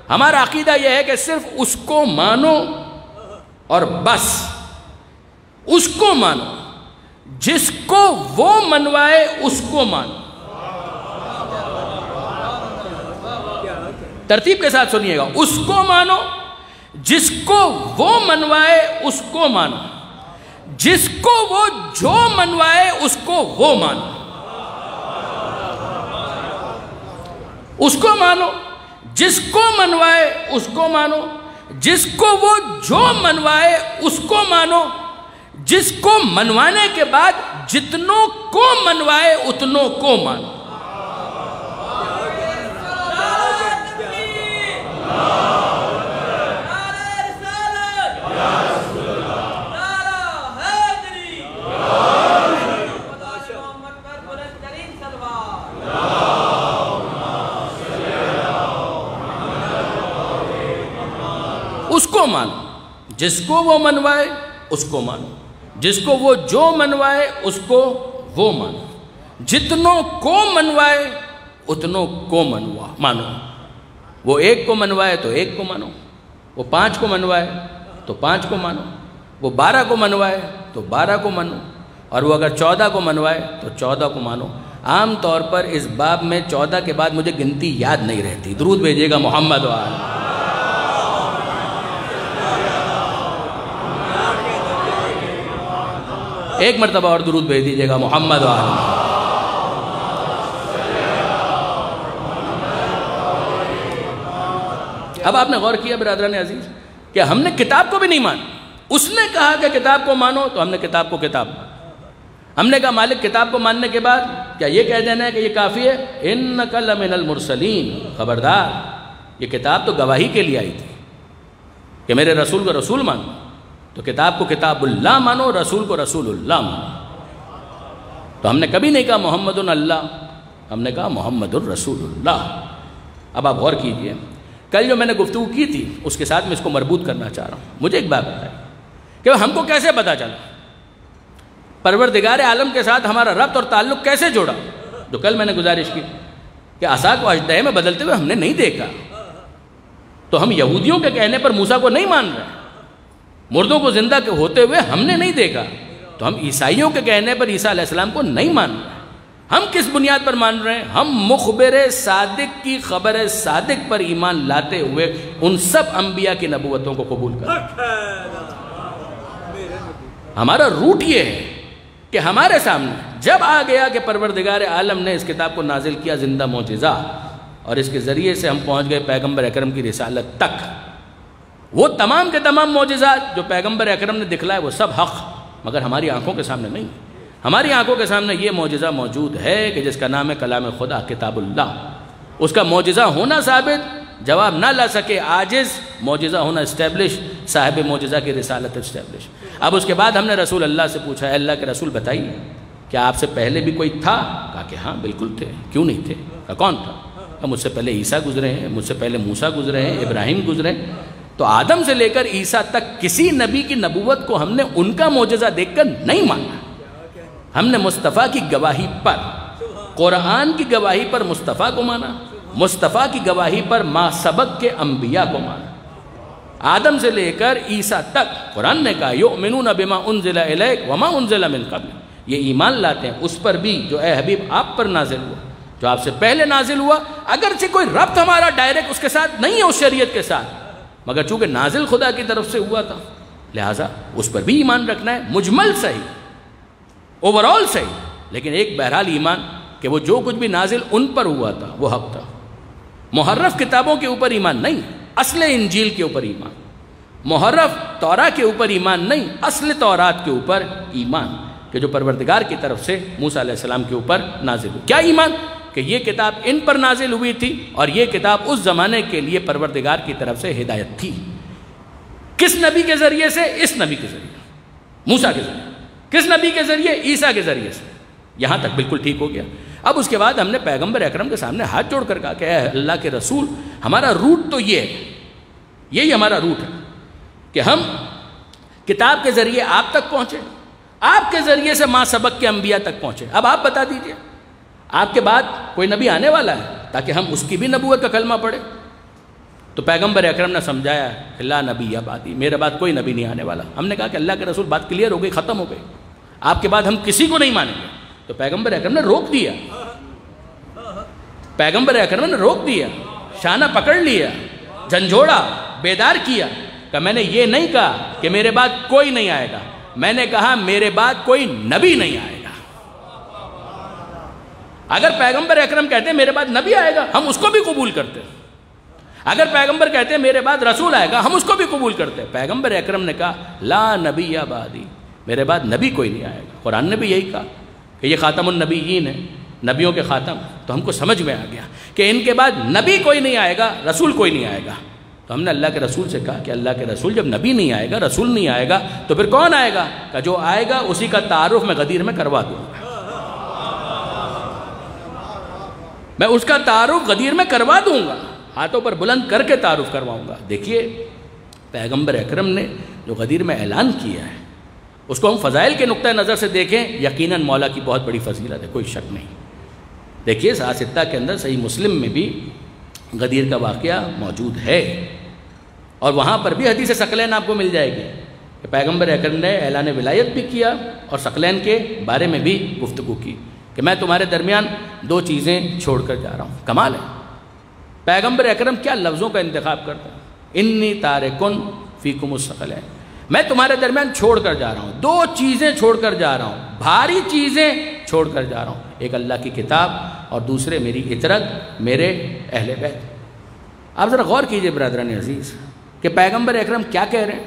ہمارا عقیدہ یہ ہے کہ صرف اس کو مانو اور بس اس کو مانو، جس کو وہ منوائے اس کو مانو۔ ترتیب کے ساتھ سنیے گا، اس کو مانو، جس کو وہ منوائے اس کو مانو، جس کو وہ جو منوائے اس کو وہ مانو۔ اس کو مانو، جس کو منوائے اس کو مانو، جس کو وہ جو منوائے اس کو مانو، جس کو منوانے کے بعد جتنوں کو منوائے اتنوں کو مانو۔ اس کو مانو، جس کو وہ منوائے اس کو مانو، جس کو وہ جو منوائے اس کو وہ مانو، جتنوں کو منوائے اتنوں کو مانو۔ وہ ایک کو منوائے تو ایک کو مانو، وہ 5 کو منوائے تو 5 کو مانو، وہ 12 کو منوائے تو 12 کو مانو، اور وہ اگر 14 کو منوائے تو 14 کو مانو۔ عام طور پر اس باب میں 14 کے بعد مجھے گنتی یاد نہیں رہتی۔ درود بھیجیے گا محمد وآلہ۔ ایک مرتبہ اور درود بھیج دیجیے گا محمد وآلہ۔ اب آپ نے غور کیا برادران عزیز کہ ہم نے کتاب کو بھی نہیں مانا۔ اس نے کہا کہ کتاب کو مانو تو ہم نے کتاب کو کتاب مانا۔ ہم نے کہا مالک کتاب کو ماننے کے بعد کیا یہ کہہ دینا ہے کہ یہ کافی ہے؟ اِنَّكَ لَمِنَ الْمُرْسَلِينَ، خبردار، یہ کتاب تو گواہی کے لیے آئی تھی کہ میرے رسول کو رسول مانو، تو کتاب کو کتاب اللہ مانو، رسول کو رسول اللہ مانو۔ تو ہم نے کبھی نہیں کہا محمد اللہ، ہم نے کہا محمد الرسول اللہ۔ اب آپ غور کیجئے، کل جو میں نے گفتگو کی تھی اس کے ساتھ میں اس کو مربوط کرنا چاہ رہا ہوں۔ مجھے ایک بات بتائیے کہ ہم کو کیسے پتا چلا پروردگار عالم کے ساتھ ہمارا ربط اور تعلق کیسے جوڑا؟ جو کل میں نے گزارش کی کہ عصا کو اژدہے میں بدلتے ہوئے ہم نے نہیں دیکھا، تو ہم یہودیوں کے کہنے پر موسیٰ کو نہیں مان رہے، مردوں کو زندہ ہوتے ہوئے ہم نے نہیں دیکھا، تو ہم عیسائیوں کے کہنے پر عیسیٰ علیہ السلام کو نہیں مان رہے۔ ہم کس بنیاد پر مان رہے ہیں؟ ہم مخبر صادق کی خبر صادق پر ایمان لاتے ہوئے ان سب انبیاء کی نبوتوں کو قبول کریں۔ ہمارا روٹ یہ ہے کہ ہمارے سامنے جب آ گیا کہ پروردگار عالم نے اس کتاب کو نازل کیا زندہ معجزہ، اور اس کے ذریعے سے ہم پہنچ گئے پیغمبر اکرم کی رسالت تک، وہ تمام کے تمام معجزات جو پیغمبر اکرم نے دکھلائے وہ سب حق، مگر ہماری آنکھوں کے سامنے نہیں۔ ہماری آنکھوں کے سامنے یہ معجزہ موجود ہے کہ جس کا نام ہے کلام خدا، کتاب اللہ۔ اس کا معجزہ ہونا ثابت، جواب نہ لا سکے عاجز، معجزہ ہونا اسٹیبلش، صاحب معجزہ کی رسالت اسٹیبلش۔ اب اس کے بعد ہم نے رسول اللہ سے پوچھا، اے اللہ کے رسول بتائیے کیا آپ سے پہلے بھی کوئی تھا؟ کہا کہ ہاں بالکل تھے۔ کیوں نہیں تھے؟ کہا کون تھا؟ مجھ سے پہلے عیسیٰ گزرے ہیں، مجھ سے پہلے موسیٰ گزرے ہیں، ابراہیم گزرے ہیں۔ تو آدم سے لے کر عیسیٰ تک کسی نبی کی نبوت کو ہم نے ان کا معجزہ دیکھ کر نہیں مانا۔ ہم نے مصطفیٰ کی گواہی پر، قرآن کی گواہی پر مصطفیٰ کو مانا، مصطفیٰ کی گواہی پر ما سبق کے انبیاء کو مانا۔ آدم سے لے کر عیسیٰ تک قرآن نے کہا یؤمنون بما انزل الیک وما انزل من قبل، یہ ایمان لاتے ہیں اس پر بھی جو اے حبیب آپ پر نازل ہوا، جو آپ سے پہلے نازل ہوا، اگرچہ کوئی ربط ہمارا ڈائریکٹ اس کے ساتھ نہیں ہے اس شریعت کے ساتھ، مگر چونکہ نازل خدا کی طرف سے ہوا تھا لہٰذا اس پر بھی ایمان رکھنا ہے۔ مجمل صحیح، اوورال صحیح، لیکن ایک بہرحال ایمان کہ وہ جو کچھ بھی نازل ان پر ہوا تھا وہ حق تھا۔ محرف کتابوں کے اوپر ایمان نہیں، اصل انجیل کے اوپر ایمان۔ محرف تورات کے اوپر ایمان نہیں، اصل تورات کے اوپر ایمان کہ جو پروردگار کی طرف سے موسیٰ علیہ السلام کے اوپر نازل ہوئی۔ کیا ایمان؟ کہ یہ کتاب ان پر نازل ہوئی تھی اور یہ کتاب اس زمانے کے لیے پروردگار کی طرف سے ہدایت تھی۔ کس نبی کے ذریعے سے؟ اس نبی کے ذریعے، موسیٰ کے ذریعے۔ کس نبی کے ذریعے؟ عیسیٰ کے ذریعے سے۔ یہاں تک بالکل ٹھیک ہو گیا۔ اب اس کے بعد ہم نے پیغمبر اکرم کے سامنے ہاتھ جوڑ کر کہا کہ اے اللہ کے رسول، ہمارا روٹ تو یہ ہے، یہی ہمارا روٹ ہے کہ ہم کتاب کے ذریعے آپ تک پہنچے، آپ کے ذریعے سے ما سبق کے انبیاء تک پہنچے۔ اب آپ بتا دیجئے آپ کے بعد کوئی نبی آنے والا ہے تاکہ ہم اس کی بھی نبوت کا کلمہ پڑھیں؟ تو پیغمبر اکرم نے سمجھایا کہ لا نبی بعدی، میرے بعد کوئی نبی نہیں آنے والا۔ ہم نے کہا کہ اللہ کے رسول بات کلیئر ہو گئی، ختم ہو گئی، آپ کے بعد ہم کسی کو نہیں مانیں گے۔ تو پیغمبر اکرم نے روک دیا، پیغمبر اکرم نے روک دیا، شانہ پکڑ لیا، جھنجھوڑا، بیدار کیا کہ میں نے یہ نہیں کہا کہ میرے بعد کوئی نہیں آئے گا، میں نے کہا میرے بعد کوئی نبی نہیں آئے گا۔ اگر پیغمبر اکرم کہتے ہیں میرے بعد نبی آئے گا، ہم اس کو بھی قبول کرتے ہیں۔ اگر پیغمبر کہتے ہیں میرے بعد رسول آئے گا، ہم اس کو بھی قبول کرتے ہیں۔ پیغمبر اکرم نے کہا لا نبی بعدی، میرے بعد نبی کوئی نہیں آئے گا۔ قرآن نے بھی یہی کہا کہ یہ خاتم النبیین ہے، نبیوں کے خاتم۔ تو ہم کو سمجھ میں آ گیا کہ ان کے بعد نبی کوئی نہیں آئے گا، رسول کوئی نہیں آئے گا۔ تو ہم نے اللہ کے رسول سے کہا کہ اللہ کے رسول جب نبی نہیں آئے گا، رسول نہیں آئے گا، تو پھر کون آئے گا؟ کہ جو آئے گا اسی کا تعارف میں غدیر میں کروا دوں گا، میں اس کا تعارف غدیر میں کروا دوں گا، ہاتھوں پر بلند کر کے تعارف کرواؤں گا۔ دیکھیے پیغمبر اکرم نے جو غدیر میں اعلان کیا ہے، اس کو ہم فضائل کے نقطہ نظر سے دیکھیں، یقیناً مولا کی بہت بڑی فضیلت ہے، کوئی شک نہیں۔ دیکھیے ستہ کے اندر صحیح مسلم میں بھی غدیر کا واقعہ موجود ہے، اور وہاں پر بھی حدیث ثقلین آپ کو مل جائے گی کہ پیغمبر اکرم نے اعلان ولایت بھی کیا اور ثقلین کے بارے میں بھی گفتگو کی کہ میں تمہارے درمیان دو چیزیں چھوڑ کر جا رہا ہوں۔ کمال ہے، پیغمبر اکرم کیا لفظوں کا انتخاب کرتا ہے، انی تارکن فیکم الثقلین، میں تمہارے درمیان چھوڑ کر جا رہا ہوں، دو چیزیں چھوڑ کر جا رہا ہوں، بھاری چیزیں چھوڑ کر جا رہا ہوں، ایک اللہ کی کتاب اور دوسرے میری اطرت، میرے اہل بیت۔ آپ ذرا غور کیجئے برادران عزیز کہ پیغمبر اکرم کیا کہہ رہے ہیں،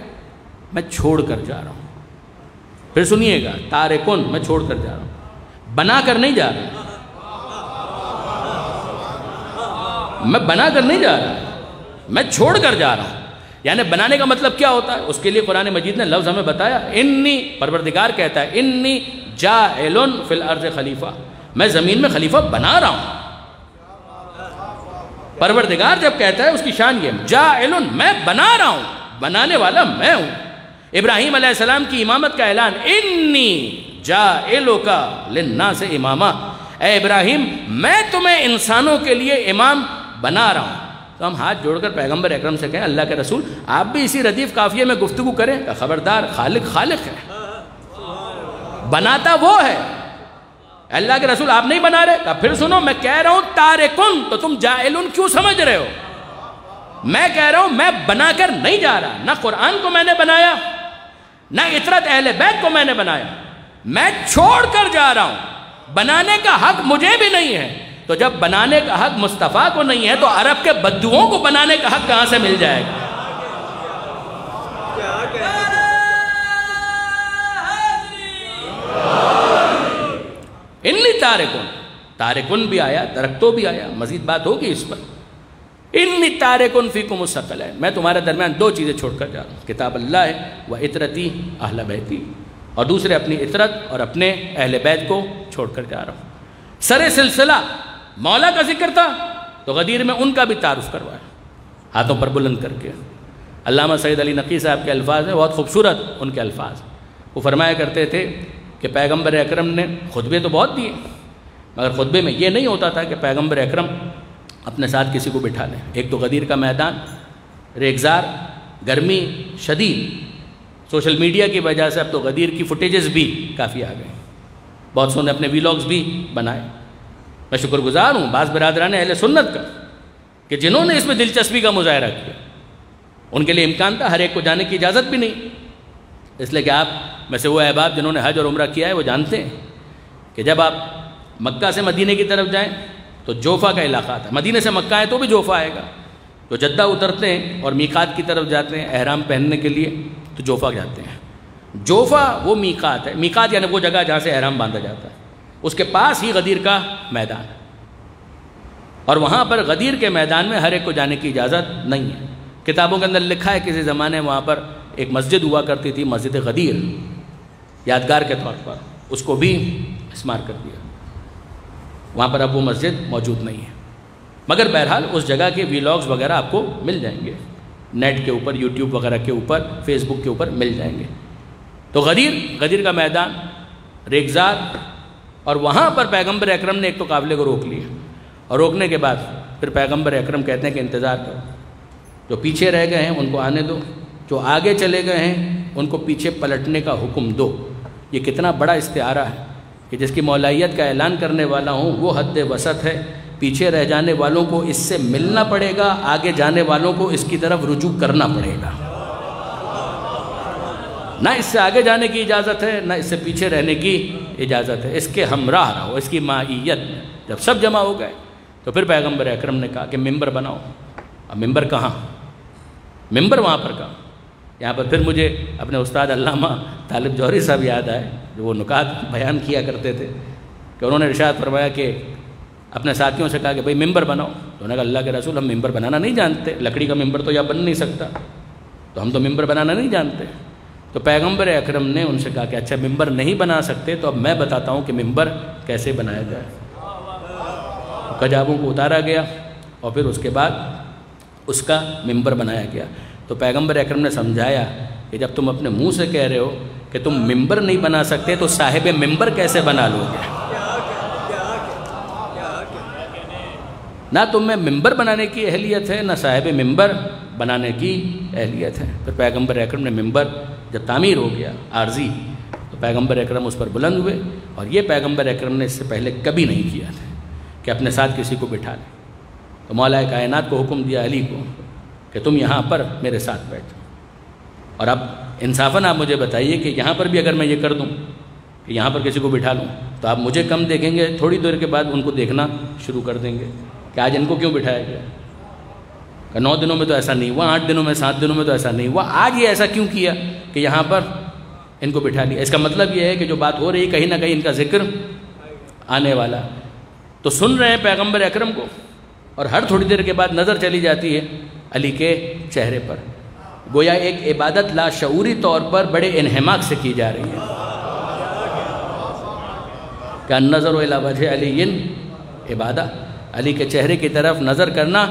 میں چھوڑ کر جا رہا ہوں۔ پھر سنیے گا، تارکن، میں چھوڑ کر جا رہا ہوں، بنا کر نہیں جا رہا، میں بنا کر نہیں جا رہا، میں چھوڑ کر جا رہا ہوں۔ یعنی بنانے کا مطلب کیا ہوتا ہے؟ اس کے لیے قرآن مجید نے لفظ ہمیں بتایا، انی، پروردگار کہتا ہے انی جاعل فی الارض خلیفہ، میں زمین میں خلیفہ بنا رہا ہوں۔ پروردگار جب کہتا ہے اس کی شان یہ، جاعل، میں بنا رہا ہوں، بنانے والا میں ہوں۔ ابراہیم علیہ السلام کی امامت کا اعلان، انی جاعلک للناس اماما، اے ابراہیم میں تمہیں انسانوں کے لیے امام بنا رہا ہوں۔ تو ہم ہاتھ جوڑ کر پیغمبر اکرم سے کہیں اللہ کے رسول آپ بھی اسی ردیف قافیے میں گفتگو کریں کہ خبردار، خالق خالق ہے، بناتا وہ ہے۔ اللہ کے رسول آپ نہیں بنا رہے، پھر سنو میں کہہ رہا ہوں تارکن، تو تم جاعلن کیوں سمجھ رہے ہو؟ میں کہہ رہا ہوں میں بنا کر نہیں جا رہا، نہ قرآن کو میں نے بنایا، نہ اطرت اہل بیت کو میں نے بنایا، میں چھوڑ کر جا رہا ہوں، بنانے کا حق مجھے بھی نہیں ہے۔ تو جب بنانے کا حق مصطفیٰ کو نہیں ہے تو عرب کے بدوؤں کو بنانے کا حق کہاں سے مل جائے گا؟ انی تارکن، تارکن بھی آیا، درختوں بھی آیا، مزید بات ہوگی اس پر۔ انی تارکن فیکم الثقلین، میں تمہارے درمیان دو چیزیں چھوڑ کر جا رہا ہوں، کتاب اللہ ہے و اطرتی اہل بیتی، اور دوسرے اپنی اطرت اور اپنے اہل بیت کو چھوڑ کر جا رہا ہوں۔ سر سلسلہ مولا کا ذکر تھا تو غدیر میں ان کا بھی تعارف کروایا، ہاتھوں پر بلند کر کے۔ علامہ سید علی نقی صاحب کے الفاظ ہیں، بہت خوبصورت ان کے الفاظ، وہ فرمایا کرتے تھے کہ پیغمبر اکرم نے خطبے تو بہت دیے، مگر خطبے میں یہ نہیں ہوتا تھا کہ پیغمبر اکرم اپنے ساتھ کسی کو بٹھا لیں۔ ایک تو غدیر کا میدان، ریگزار، گرمی شدید، سوشل میڈیا کی وجہ سے اب تو غدیر کی فوٹیجز بھی کافی آ گئے، بہت سو نے اپنے ویلاگز بھی بنائے۔ میں شکر گزار ہوں بعض برادران اہل سنت کا کہ جنہوں نے اس میں دلچسپی کا مظاہرہ کیا، ان کے لیے امکان تھا، ہر ایک کو جانے کی اجازت بھی نہیں، اس لیے کہ آپ میں سے وہ احباب جنہوں نے حج اور عمرہ کیا ہے وہ جانتے ہیں کہ جب آپ مکہ سے مدینے کی طرف جائیں تو جوفہ کا علاقہ تھا، مدینے سے مکہ ہے تو بھی جوفہ آئے گا، تو جدہ اترتے ہیں اور میقات کی طرف جاتے ہیں احرام پہننے کے لیے تو جوفہ جاتے ہیں۔ جوفہ وہ میقات ہے، میقات یعنی وہ جگہ جہاں سے احرام باندھا جاتا ہے، اس کے پاس ہی غدیر کا میدان ہے، اور وہاں پر غدیر کے میدان میں ہر ایک کو جانے کی اجازت نہیں ہے۔ کتابوں کے اندر لکھا ہے کسی زمانے وہاں پر ایک مسجد ہوا کرتی تھی، مسجد غدیر، یادگار کے طور پر اس کو بھی اسمار کر دیا، وہاں پر اب وہ مسجد موجود نہیں ہے، مگر بہرحال اس جگہ کے ویلاگز وغیرہ آپ کو مل جائیں گے نیٹ کے اوپر، یوٹیوب وغیرہ کے اوپر، فیس بک کے اوپر مل جائیں گے۔ تو غدیر کا میدان، ریگزار، اور وہاں پر پیغمبر اکرم نے ایک تو قافلے کو روک لیا، اور روکنے کے بعد پھر پیغمبر اکرم کہتے ہیں کہ انتظار کرو، جو پیچھے رہ گئے ہیں ان کو آنے دو، جو آگے چلے گئے ہیں ان کو پیچھے پلٹنے کا حکم دو۔ یہ کتنا بڑا استعارہ ہے کہ جس کی مولائیت کا اعلان کرنے والا ہوں وہ حد وسط ہے، پیچھے رہ جانے والوں کو اس سے ملنا پڑے گا، آگے جانے والوں کو اس کی طرف رجوع کرنا پڑے گا۔ نہ اس سے آگے جانے کی اجازت ہے، نہ اس سے پیچھے رہنے کی اجازت ہے، اس کے ہمراہ رہو، اس کی معیت۔ جب سب جمع ہو گئے تو پھر پیغمبر اکرم نے کہا کہ ممبر بناؤ۔ اب ممبر کہاں؟ ممبر وہاں پر کہاں؟ یہاں پر پھر مجھے اپنے استاد علامہ طالب جوہری صاحب یاد آئے، جو وہ نکات بیان کیا کرتے تھے کہ انہوں نے ارشاد فرمایا کہ اپنے ساتھیوں سے کہا کہ بھئی ممبر بناؤ، تو انہوں نے کہا اللہ کے رسول ہم ممبر بنانا نہیں جانتے، لکڑی کا ممبر تو یہاں بن نہیں سکتا، تو ہم تو ممبر بنانا نہیں جانتے۔ تو پیغمبر اکرم نے ان سے کہا کہ اچھا ممبر نہیں بنا سکتے تو اب میں بتاتا ہوں کہ ممبر کیسے بنایا جائے۔ کجابوں کو اتارا گیا اور پھر اس کے بعد اس کا ممبر بنایا گیا۔ تو پیغمبر اکرم نے سمجھایا کہ جب تم اپنے منہ سے کہہ رہے ہو کہ تم ممبر نہیں بنا سکتے تو صاحب ممبر کیسے بنا لو گے؟ نہ تم میں ممبر بنانے کی اہلیت ہے، نہ صاحب ممبر بنانے کی اہلیت ہے۔ پھر پیغمبر اکرم نے ممبر جب تعمیر ہو گیا عارضی تو پیغمبر اکرم اس پر بلند ہوئے، اور یہ پیغمبر اکرم نے اس سے پہلے کبھی نہیں کیا تھا کہ اپنے ساتھ کسی کو بٹھا لیں۔ تو مولا کائنات کو حکم دیا علی کو کہ تم یہاں پر میرے ساتھ بیٹھو، اور اب انصافاً آپ مجھے بتائیے کہ یہاں پر بھی اگر میں یہ کر دوں کہ یہاں پر کسی کو بٹھا لوں تو آپ مجھے کم دیکھیں گے، تھوڑی دیر کے بعد ان کو دیکھنا شروع کر دیں گے کہ آج ان کو کیوں بٹھایا گیا، کہ 9 دنوں میں تو ایسا نہیں ہوا، 8 دنوں میں 7 دنوں میں تو ایسا نہیں ہوا، آج یہ ایسا کیوں کیا کہ یہاں پر ان کو بٹھا لیا۔ اس کا مطلب یہ ہے کہ جو بات ہو رہی ہے کہیں نہ کہیں ان کا ذکر آنے والا۔ تو سن رہے ہیں پیغمبر اکرم کو، اور ہر تھوڑی دیر کے بعد نظر چلی جاتی ہے علی کے چہرے پر، گویا ایک عبادت لاشعوری طور پر بڑے انہماک سے کی جا رہی ہے کہ النظر الی وجہ علی عبادہ، علی کے چہرے کی طرف نظر کرنا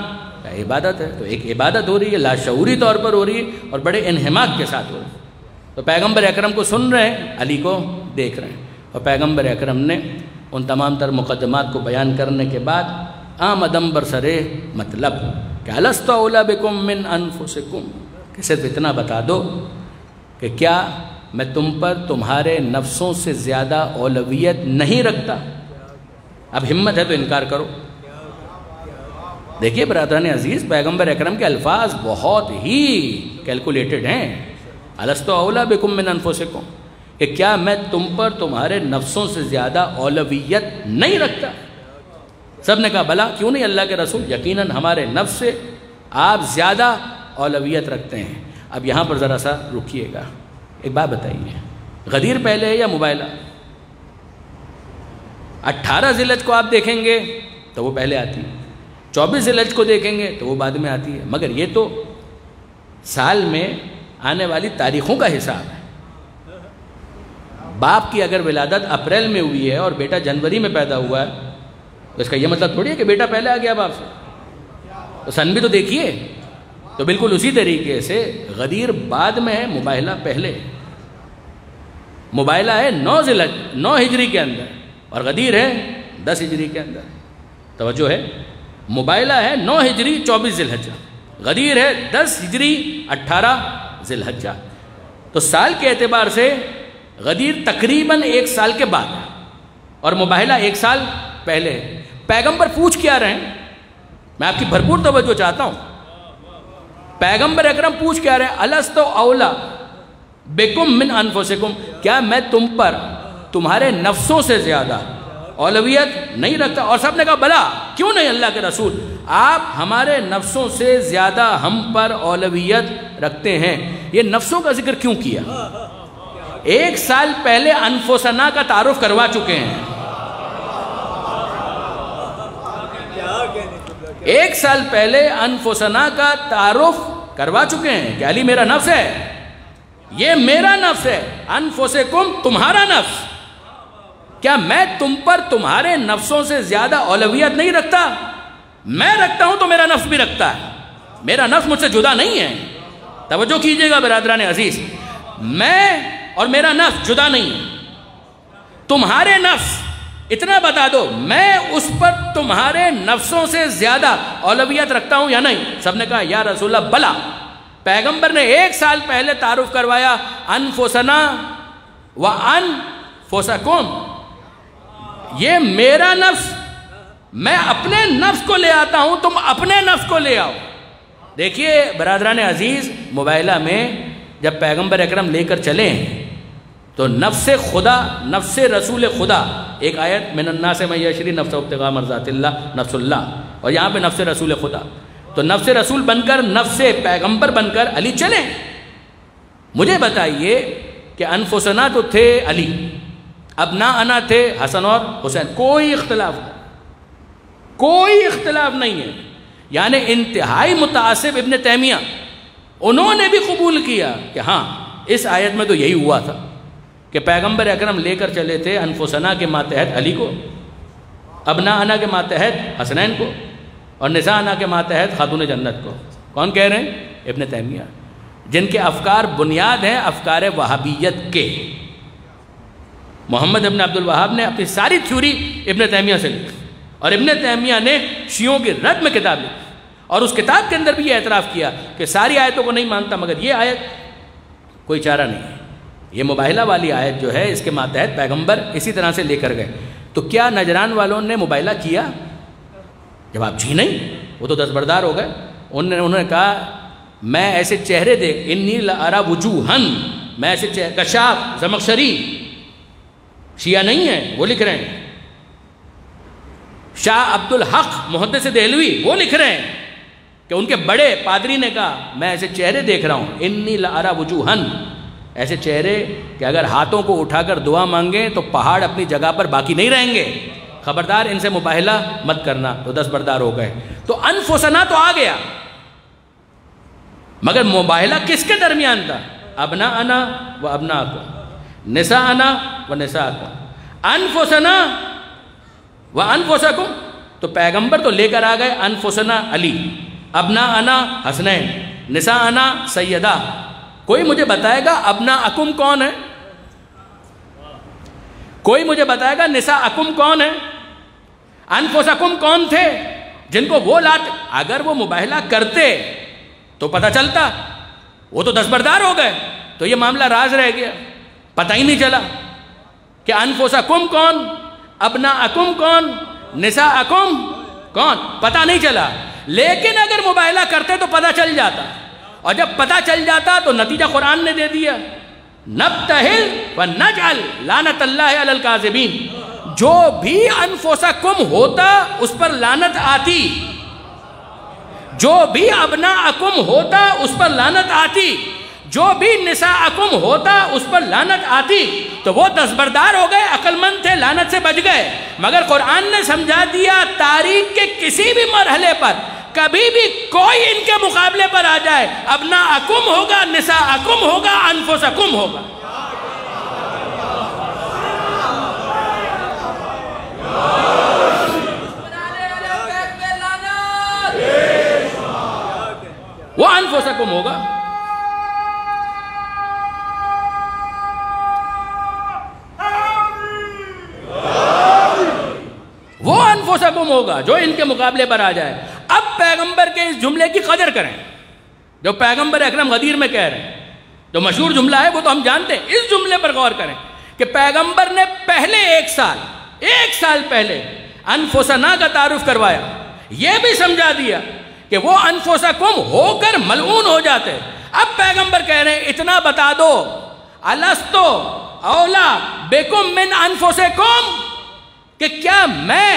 عبادت ہے۔ تو ایک عبادت ہو رہی ہے، لاشعوری طور پر ہو رہی ہے اور بڑے انہماک کے ساتھ ہو رہی ہے۔ تو پیغمبر اکرم کو سن رہے ہیں، علی کو دیکھ رہے ہیں، اور پیغمبر اکرم نے ان تمام تر مقدمات کو بیان کرنے کے بعد آمدم برسرے مطلب کہ الست اولی بکم من انفسکم، کہ صرف اتنا بتا دو کہ کیا میں تم پر تمہارے نفسوں سے زیادہ اولویت نہیں رکھتا؟ اب ہمت ہے تو انکار کرو۔ دیکھیے برادران عزیز، پیغمبر اکرم کے الفاظ بہت ہی کیلکولیٹڈ ہیں۔ الست اولی بکم من انفسکم، کہ کیا میں تم پر تمہارے نفسوں سے زیادہ اولویت نہیں رکھتا؟ سب نے کہا بلا، کیوں نہیں اللہ کے رسول، یقیناً ہمارے نفس سے آپ زیادہ اولویت رکھتے ہیں۔ اب یہاں پر ذرا سا رکیے گا، ایک بات بتائیے، غدیر پہلے ہے یا مباہلہ؟ 18 ذی الحجہ کو آپ دیکھیں گے تو وہ پہلے آتی ہے، 24 ذی الحجہ کو دیکھیں گے تو وہ بعد میں آتی ہے، مگر یہ تو سال میں آنے والی تاریخوں کا حساب ہے۔ باپ کی اگر ولادت اپریل میں ہوئی ہے اور بیٹا جنوری میں پیدا ہوا ہے تو اس کا یہ مطلب تھوڑی ہے کہ بیٹا پہلے آ گیا باپ سے، تو سن بھی تو دیکھیے۔ تو بالکل اسی طریقے سے غدیر بعد میں ہے، مباہلہ پہلے۔ مباہلہ ہے 9 ذی الحجہ 9 ہجری کے اندر، اور غدیر ہے 10 ہجری کے اندر۔ توجہ ہے، مباہلہ ہے 9 ہجری 24 ذی الحجہ، غدیر ہے 10 ہجری 18 ذی الحجہ۔ تو سال کے اعتبار سے غدیر تقریباً 1 سال کے بعد ہے اور مباہلہ 1 سال پہلے ہے۔ پیغمبر پوچھ کیا رہے ہیں، میں آپ کی بھرپور توجہ چاہتا ہوں۔ پیغمبر اکرم پوچھ کیا رہے ہیں، الست اولی بکم من انفسکم، کیا میں تم پر تمہارے نفسوں سے زیادہ اولویت نہیں رکھتا؟ اور سب نے کہا بلا، کیوں نہیں اللہ کے رسول، آپ ہمارے نفسوں سے زیادہ ہم پر اولویت رکھتے ہیں۔ یہ نفسوں کا ذکر کیوں کیا؟ 1 سال پہلے انفسنا کا تعارف کروا چکے ہیں، 1 سال پہلے انفسنا کا تعارف کروا چکے ہیں کہ علی میرا نفس ہے، یہ میرا نفس ہے، انفسکم تمہارا نفس، کیا میں تم پر تمہارے نفسوں سے زیادہ اولویت نہیں رکھتا؟ میں رکھتا ہوں تو میرا نفس بھی رکھتا ہے، میرا نفس مجھ سے جدا نہیں ہے۔ توجہ کیجئے گا برادران عزیز، میں اور میرا نفس جدا نہیں ہے۔ تمہارے نفس اتنا بتا دو میں اس پر تمہارے نفسوں سے زیادہ اولویت رکھتا ہوں یا نہیں؟ سب نے کہا یا رسول اللہ بلا۔ پیغمبر نے 1 سال پہلے تعارف کروایا انفسنا وانفسکم، یہ میرا نفس، میں اپنے نفس کو لے آتا ہوں، تم اپنے نفس کو لے آؤ۔ دیکھیے برادران عزیز، مباہلہ میں جب پیغمبر اکرم لے کر چلیں تو نفس خدا، نفس رسول خدا، ایک آیت من الناس من یشری نفس ابتغاء مرضات اللہ، نفس اللہ، اور یہاں پہ نفس رسول خدا، تو نفس رسول بن کر، نفس پیغمبر بن کر علی چلیں۔ مجھے بتائیے کہ انفسنا تو تھے علی، ابناءنا تھے حسن اور حسین، کوئی اختلاف نہیں، کوئی اختلاف نہیں ہے۔ یعنی انتہائی متعصب ابن تیمیہ، انہوں نے بھی قبول کیا کہ ہاں اس آیت میں تو یہی ہوا تھا کہ پیغمبر اکرم لے کر چلے تھے انفسنا کے ماتحت علی کو، ابناءنا کے ماتحت حسنین کو، اور نساءنا کے ماتحت خاتون جنت کو۔ کون کہہ رہے ہیں؟ ابن تیمیہ، جن کے افکار بنیاد ہیں افکار وہابیت کے۔ محمد ابن عبد الوہاب نے اپنی ساری تھیوری ابن تیمیہ سے لکھی، اور ابن تیمیہ نے شیعوں کی رد میں کتاب لکھی، اور اس کتاب کے اندر بھی یہ اعتراف کیا کہ ساری آیتوں کو نہیں مانتا، مگر یہ آیت کوئی چارہ نہیں ہے۔ یہ مباہلہ والی آیت جو ہے اس کے ماتحت پیغمبر اسی طرح سے لے کر گئے۔ تو کیا نجران والوں نے مباہلہ کیا؟ جواب جی نہیں، وہ تو دستبردار ہو گئے۔ انہوں نے کہا میں ایسے چہرے دیکھ، انی لارا وجوہن، میں ایسے چہرے، کشاف زمخشری شیعہ نہیں ہے، وہ لکھ رہے ہیں، شاہ عبد الحق محدث دہلوی وہ لکھ رہے ہیں کہ ان کے بڑے پادری نے کہا میں ایسے چہرے دیکھ رہا ہوں، انی لارا وجوہن، ایسے چہرے کہ اگر ہاتھوں کو اٹھا کر دعا مانگیں تو پہاڑ اپنی جگہ پر باقی نہیں رہیں گے، خبردار ان سے مباہلہ مت کرنا۔ تو دستبردار ہو گئے۔ تو انفسنا تو آ گیا، مگر مباہلہ کس کے درمیان تھا؟ ابناءنا و ابناءکم، نساءنا و نساءکم، انفسنا و انفسکم۔ تو پیغمبر تو لے کر آ گئے انفسنا علی، ابناءنا حسنین، نساءنا سیدہ۔ کوئی مجھے بتائے گا ابناءکم کون ہے؟ کوئی مجھے بتائے گا نساءکم کون ہے؟ انفسکم کون تھے جن کو وہ لاتے؟ اگر وہ مباہلہ کرتے تو پتہ چلتا، وہ تو دستبردار ہو گئے، تو یہ معاملہ راز رہ گیا، پتہ ہی نہیں چلا کہ انفسکم کون، ابناءکم کون، نساءکم کون، پتہ نہیں چلا۔ لیکن اگر مباہلہ کرتے تو پتہ چل جاتا، اور جب پتہ چل جاتا تو نتیجہ قرآن نے دے دیا، نبتہل ونجعل لعنت اللہ علی الکاذبین۔ جو بھی انفسکم ہوتا اس پر لعنت آتی، جو بھی ابناءکم ہوتا اس پر لعنت آتی، جو بھی نساءکم ہوتا اس پر لعنت آتی۔ تو وہ دستبردار ہو گئے، عقل مند تھے، لعنت سے بچ گئے۔ مگر قرآن نے سمجھا دیا تاریخ کے کسی بھی مرحلے پر کبھی بھی کوئی ان کے مقابلے پر آ جائے، ابناءکم ہوگا، نساءکم ہوگا، انفسکم ہوگا۔ وہ انفسکم ہوگا۔ وہ انفسکم ہوگا جو ان کے مقابلے پر آ جائے۔ اب پیغمبر کے اس جملے کی قدر کریں جو پیغمبر اکرم غدیر میں کہہ رہے ہیں، جو مشہور جملہ ہے وہ تو ہم جانتے ہیں۔ اس جملے پر غور کریں کہ پیغمبر نے پہلے 1 سال پہلے انفسنا کا تعارف کروایا، یہ بھی سمجھا دیا کہ وہ انفسکم ہو کر ملعون ہو جاتے۔ اب پیغمبر کہہ رہے ہیں اتنا بتا دو، الستو اولا بکم من انفسکم، کہ کیا میں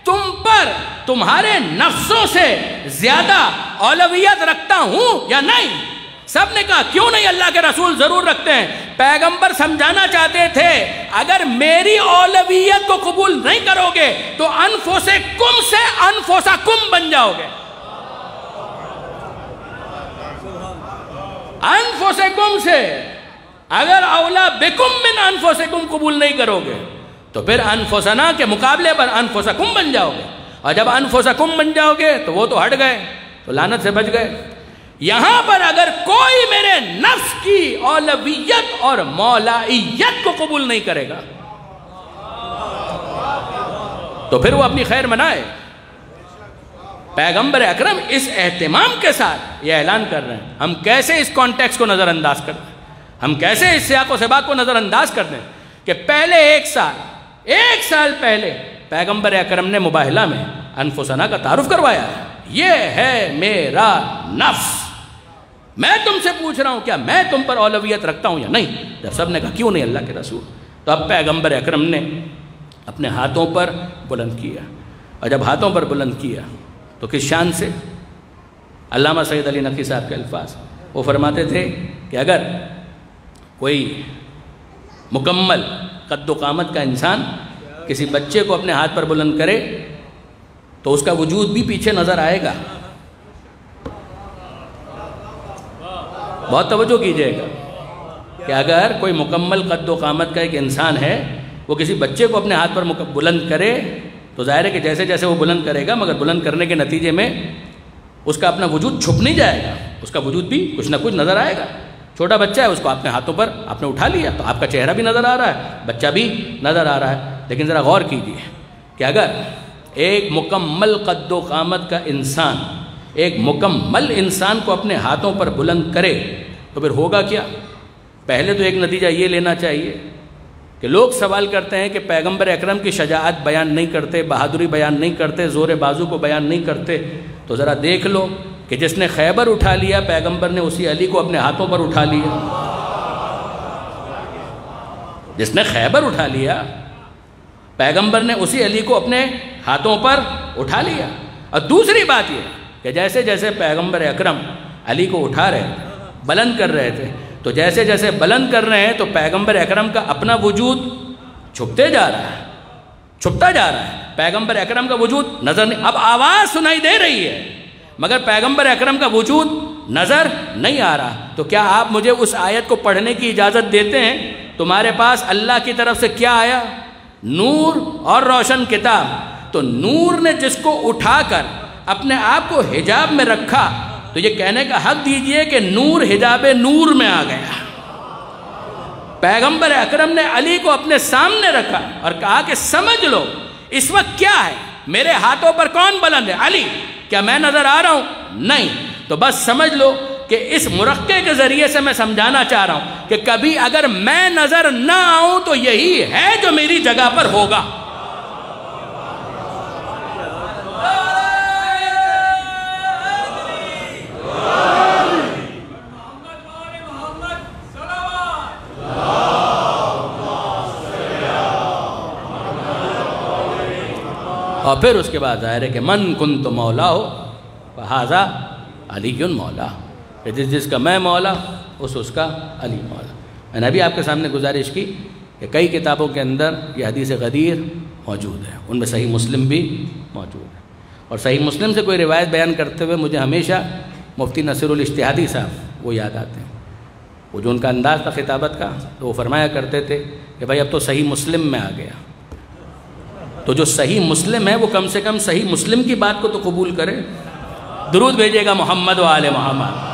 تم پر تمہارے نفسوں سے زیادہ اولویت رکھتا ہوں یا نہیں؟ سب نے کہا کیوں نہیں، اللہ کے رسول ضرور رکھتے ہیں۔ پیغمبر سمجھانا چاہتے تھے اگر میری اولویت کو قبول نہیں کرو گے تو انفسکم سے انفسکم بن جاؤ گے۔ انفسکم سے اگر اولا بکم من انفسکم قبول نہیں کرو گے تو پھر انفسنا کے مقابلے پر انفسکم بن جاؤ گے، اور جب انفسکم بن جاؤ گے تو وہ تو ہٹ گئے، تو لعنت سے بچ گئے۔ یہاں پر اگر کوئی میرے نفس کی اولویت اور مولائیت کو قبول نہیں کرے گا، تو پھر وہ اپنی خیر منائے۔ پیغمبر اکرم اس اہتمام کے ساتھ یہ اعلان کر رہے ہیں، ہم کیسے اس کانٹیکس کو نظر انداز کر دیں، ہم کیسے اس سیاق و سباق کو نظر انداز کر دیں کہ پہلے ایک سال پہلے پیغمبر اکرم نے مباہلہ میں انفسنا کا تعارف کروایا ہے، یہ ہے میرا نفس، میں تم سے پوچھ رہا ہوں کیا میں تم پر اولویت رکھتا ہوں یا نہیں؟ جب سب نے کہا کیوں نہیں اللہ کے رسول، تو اب پیغمبر اکرم نے اپنے ہاتھوں پر بلند کیا، اور جب ہاتھوں پر بلند کیا تو کس شان سے؟ علامہ سید علی نقوی صاحب کے الفاظ، وہ فرماتے تھے کہ اگر کوئی مکمل قد و قامت کا انسان کسی بچے کو اپنے ہاتھ پر بلند کرے تو اس کا وجود بھی پیچھے نظر آئے گا۔ بہت توجہ کیجئے گا کہ اگر کوئی مکمل قد و قامت کا ایک انسان ہے، وہ کسی بچے کو اپنے ہاتھ پر بلند کرے تو ظاہر ہے کہ جیسے جیسے وہ بلند کرے گا، مگر بلند کرنے کے نتیجے میں اس کا اپنا وجود چھپ نہیں جائے گا، اس کا وجود بھی کچھ نہ کچھ نظر آئے گا۔ چھوٹا بچہ ہے، اس کو اپنے ہاتھوں پر آپ نے اٹھا لیا تو آپ کا چہرہ بھی نظر آ رہا ہے، بچہ بھی نظر آ رہا ہے، لیکن ذرا غور کیجئے کہ اگر ایک مکمل قد و قامت کا انسان ایک مکمل انسان کو اپنے ہاتھوں پر بلند کرے تو پھر ہوگا کیا؟ پہلے تو ایک نتیجہ یہ لینا چاہیے کہ لوگ سوال کرتے ہیں کہ پیغمبر اکرم کی شجاعت بیان نہیں کرتے، بہادری بیان نہیں کرتے، زور بازو کو بیان نہیں کرتے، تو ذرا دیکھ لو کہ جس نے خیبر اٹھا لیا پیغمبر نے اسی علی کو اپنے ہاتھوں پر اٹھا لیا۔ جس نے خیبر اٹھا لیا پیغمبر نے اسی علی کو اپنے ہاتھوں پر اٹھا لیا۔ اور دوسری بات یہ کہ جیسے جیسے پیغمبر اکرم علی کو اٹھا رہے تھے، بلند کر رہے تھے، تو جیسے جیسے بلند کر رہے ہیں تو پیغمبر اکرم کا اپنا وجود چھپتے جا رہا ہے، چھپتا جا رہا ہے، پیغمبر اکرم کا وجود نظر نہیں، اب آواز سنائی دے رہی ہے مگر پیغمبر اکرم کا وجود نظر نہیں آ رہا۔ تو کیا آپ مجھے اس آیت کو پڑھنے کی اجازت دیتے ہیں؟ تمہارے پاس اللہ کی طرف سے کیا آیا؟ نور اور روشن کتاب۔ تو نور نے جس کو اٹھا کر اپنے آپ کو حجاب میں رکھا تو یہ کہنے کا حق دیجئے کہ نور حجاب نور میں آ گیا۔ پیغمبر اکرم نے علی کو اپنے سامنے رکھا اور کہا کہ سمجھ لو اس وقت کیا ہے، میرے ہاتھوں پر کون بلند ہے؟ علی۔ کیا میں نظر آ رہا ہوں؟ نہیں۔ تو بس سمجھ لو کہ اس مرقع کے ذریعے سے میں سمجھانا چاہ رہا ہوں کہ کبھی اگر میں نظر نہ آؤں تو یہی ہے جو میری جگہ پر ہوگا۔ اور پھر اس کے بعد ظاہر ہے کہ من کنت مولا ہو فہذا علی مولا، کہ جس کا میں مولا اس کا علی مولا۔ میں نے ابھی آپ کے سامنے گزارش کی کہ کئی کتابوں کے اندر یہ حدیث غدیر موجود ہے، ان میں صحیح مسلم بھی موجود ہے، اور صحیح مسلم سے کوئی روایت بیان کرتے ہوئے مجھے ہمیشہ مفتی نصیر الاجتہادی صاحب وہ یاد آتے ہیں۔ وہ جو ان کا انداز تھا خطابت کا، تو وہ فرمایا کرتے تھے کہ بھائی اب تو صحیح مسلم میں آ گیا، تو جو صحیح مسلم ہے وہ کم سے کم صحیح مسلم کی بات کو تو قبول کرے۔ درود بھیجے گا محمد و آل محمد۔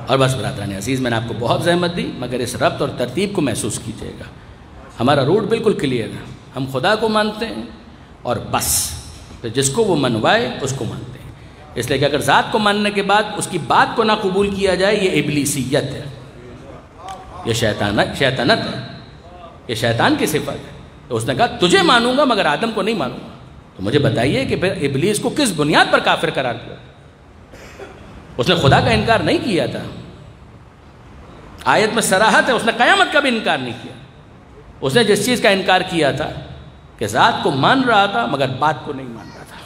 اور بس برادران عزیز، میں نے آپ کو بہت زحمت دی، مگر اس ربط اور ترتیب کو محسوس کیجیے گا۔ ہمارا روٹ بالکل کلیئر ہے، ہم خدا کو مانتے ہیں اور بس، تو جس کو وہ منوائے اس کو مانتے ہیں۔ اس لیے کہ اگر ذات کو ماننے کے بعد اس کی بات کو نہ قبول کیا جائے، یہ ابلیسیت ہے، یہ شیطانت ہے، یہ شیطان کی صفت ہے۔ تو اس نے کہا تجھے مانوں گا مگر آدم کو نہیں مانوں گا۔ تو مجھے بتائیے کہ پھر ابلیس کو کس بنیاد پر کافر قرار دیا؟ اس نے خدا کا انکار نہیں کیا تھا، آیت میں صراحت ہے، اس نے قیامت کا بھی انکار نہیں کیا۔ اس نے جس چیز کا انکار کیا تھا کہ ذات کو مان رہا تھا مگر بات کو نہیں مان رہا تھا۔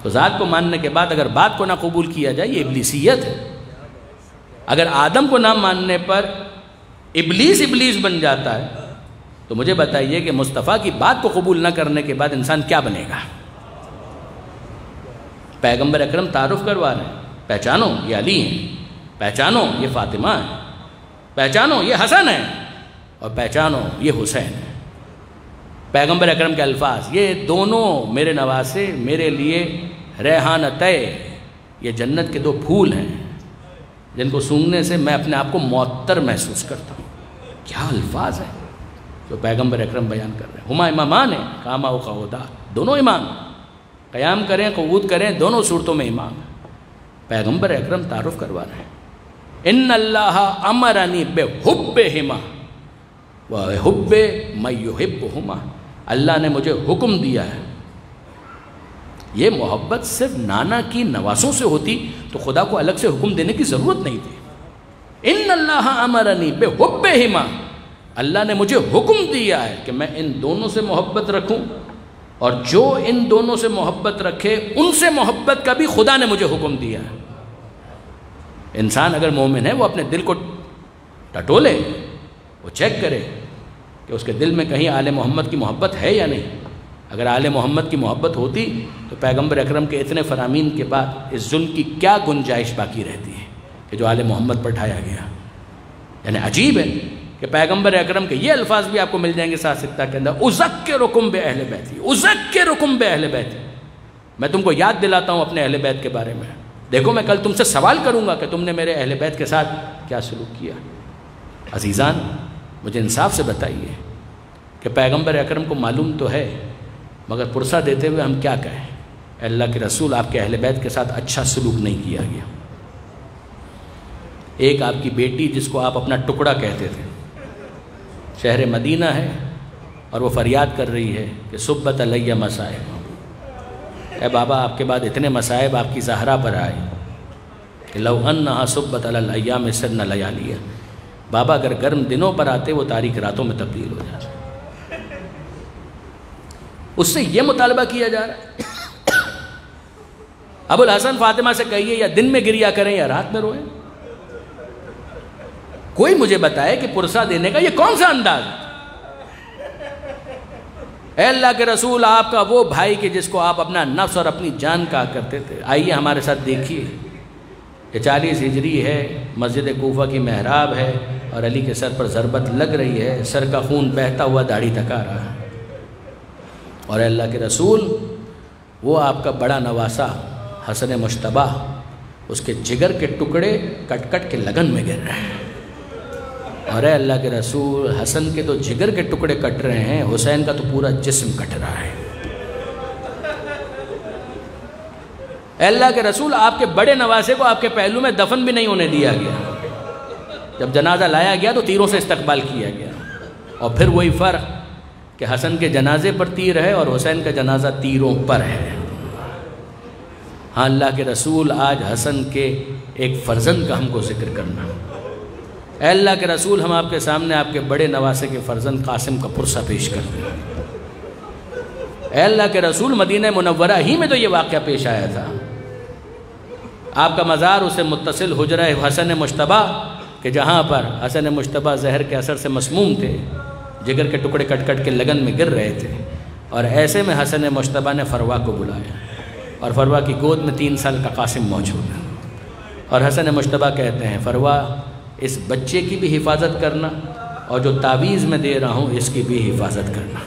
تو ذات کو ماننے کے بعد اگر بات کو نہ قبول کیا جائے، یہ ابلیسیت ہے۔ اگر آدم کو نہ ماننے پر ابلیس بن جاتا ہے تو مجھے بتائیے کہ مصطفیٰ کی بات کو قبول نہ کرنے کے بعد انسان کیا بنے گا؟ پیغمبر اکرم تعارف کروا رہے ہیں، پہچانو یہ علی ہیں، پہچانو یہ فاطمہ ہیں، پہچانو یہ حسن ہیں، اور پہچانو یہ حسین ہیں۔ پیغمبر اکرم کے الفاظ، یہ دونوں میرے نواسے، میرے لیے ریحانتیں، یہ جنت کے دو پھول ہیں جن کو سونگھنے سے میں اپنے آپ کو معطر محسوس کرتا ہوں۔ کیا الفاظ ہیں جو پیغمبر اکرم بیان کر رہے ہیں. ہما امامان ہیں، قاما و قعودا، دونوں امام، قیام کریں قعود کریں دونوں صورتوں میں امام. پیغمبر اکرم تعارف کروا رہے ہیں. ان اللہ امرنی بحبہما وحب من یحبہما، اللہ نے مجھے حکم دیا ہے. یہ محبت صرف نانا کی نواسوں سے ہوتی تو خدا کو الگ سے حکم دینے کی ضرورت نہیں تھی. ان اللہ امرنی بحبہما، اللہ نے مجھے حکم دیا ہے کہ میں ان دونوں سے محبت رکھوں، اور جو ان دونوں سے محبت رکھے ان سے محبت کا بھی خدا نے مجھے حکم دیا ہے. انسان اگر مومن ہے وہ اپنے دل کو ٹٹولے، وہ چیک کرے کہ اس کے دل میں کہیں آل محمد کی محبت ہے یا نہیں. اگر آل محمد کی محبت ہوتی تو پیغمبر اکرم کے اتنے فرامین کے بعد اس ظلم کی کیا گنجائش باقی رہتی ہے کہ جو آل محمد پر ڈھایا گیا. یعنی عجیب ہے کہ پیغمبر اکرم کے یہ الفاظ بھی آپ کو مل جائیں گے ساتھ سکتا کے اندر، اذکرکم باہل بیتی، اذکرکم باہل بیتی، میں تم کو یاد دلاتا ہوں اپنے اہل بیت کے بارے میں. دیکھو میں کل تم سے سوال کروں گا کہ تم نے میرے اہل بیت کے ساتھ کیا سلوک کیا. عزیزان مجھے انصاف سے بتائیے کہ پیغمبر اکرم کو معلوم تو ہے، مگر پرسہ دیتے ہوئے ہم کیا کہیں؟ اللہ کے رسول آپ کے اہل بیت کے ساتھ اچھا سلوک نہیں کیا گیا. ایک آپ کی بیٹی جس کو آپ اپنا ٹکڑا کہتے تھے، شہر مدینہ ہے اور وہ فریاد کر رہی ہے کہ سبت علیہ مصائب، اے بابا آپ کے بعد اتنے مصائب آپ کی زہرا پر آئے کہ لو انہا سبت علی الایام سن لیالیہ، بابا اگر گرم دنوں پر آتے وہ تاریک راتوں میں تبدیل ہو جاتے. اس سے یہ مطالبہ کیا جا رہا ہے ابو الحسن فاطمہ سے کہیے یا دن میں گریا کریں یا رات میں روئیں. کوئی مجھے بتائے کہ پرسہ دینے کا یہ کون سا انداز ہے؟ اے اللہ کے رسول آپ کا وہ بھائی کہ جس کو آپ اپنا نفس اور اپنی جان کہا کرتے تھے. آئیے ہمارے ساتھ دیکھیے کہ 40 ہجری ہے، مسجد کوفہ کی محراب ہے اور علی کے سر پر ضربت لگ رہی ہے، سر کا خون بہتا ہوا داڑھی تھکا رہا ہے. اور اے اللہ کے رسول وہ آپ کا بڑا نواسا حسن مشتبہ، اس کے جگر کے ٹکڑے کٹ کٹ کے لگن میں گر رہے ہیں. اور اے اللہ کے رسول حسن کے تو جگر کے ٹکڑے کٹ رہے ہیں، حسین کا تو پورا جسم کٹ رہا ہے. اے اللہ کے رسول آپ کے بڑے نواسے کو آپ کے پہلو میں دفن بھی نہیں ہونے دیا گیا. جب جنازہ لایا گیا تو تیروں سے استقبال کیا گیا. اور پھر وہی فرق کہ حسن کے جنازے پر تیر ہے اور حسین کا جنازہ تیروں پر ہے. ہاں اللہ کے رسول آج حسن کے ایک فرزند کا ہم کو ذکر کرنا. اے اللہ کے رسول ہم آپ کے سامنے آپ کے بڑے نواسے کے فرزند قاسم کا پرسہ پیش کرتے ہیں. اے اللہ کے رسول مدینہ منورہ ہی میں تو یہ واقعہ پیش آیا تھا. آپ کا مزار اسے متصل حجرہ حسن مشتبہ کہ جہاں پر حسن مشتبہ زہر کے اثر سے مسموم تھے، جگر کے ٹکڑے کٹ کٹ کے لگن میں گر رہے تھے. اور ایسے میں حسن مشتبہ نے فروا کو بلایا اور فروا کی گود میں 3 سال کا قاسم موجود ہے. اور حسن مشتبہ کہتے ہیں فروا اس بچے کی بھی حفاظت کرنا اور جو تعویذ میں دے رہا ہوں اس کی بھی حفاظت کرنا.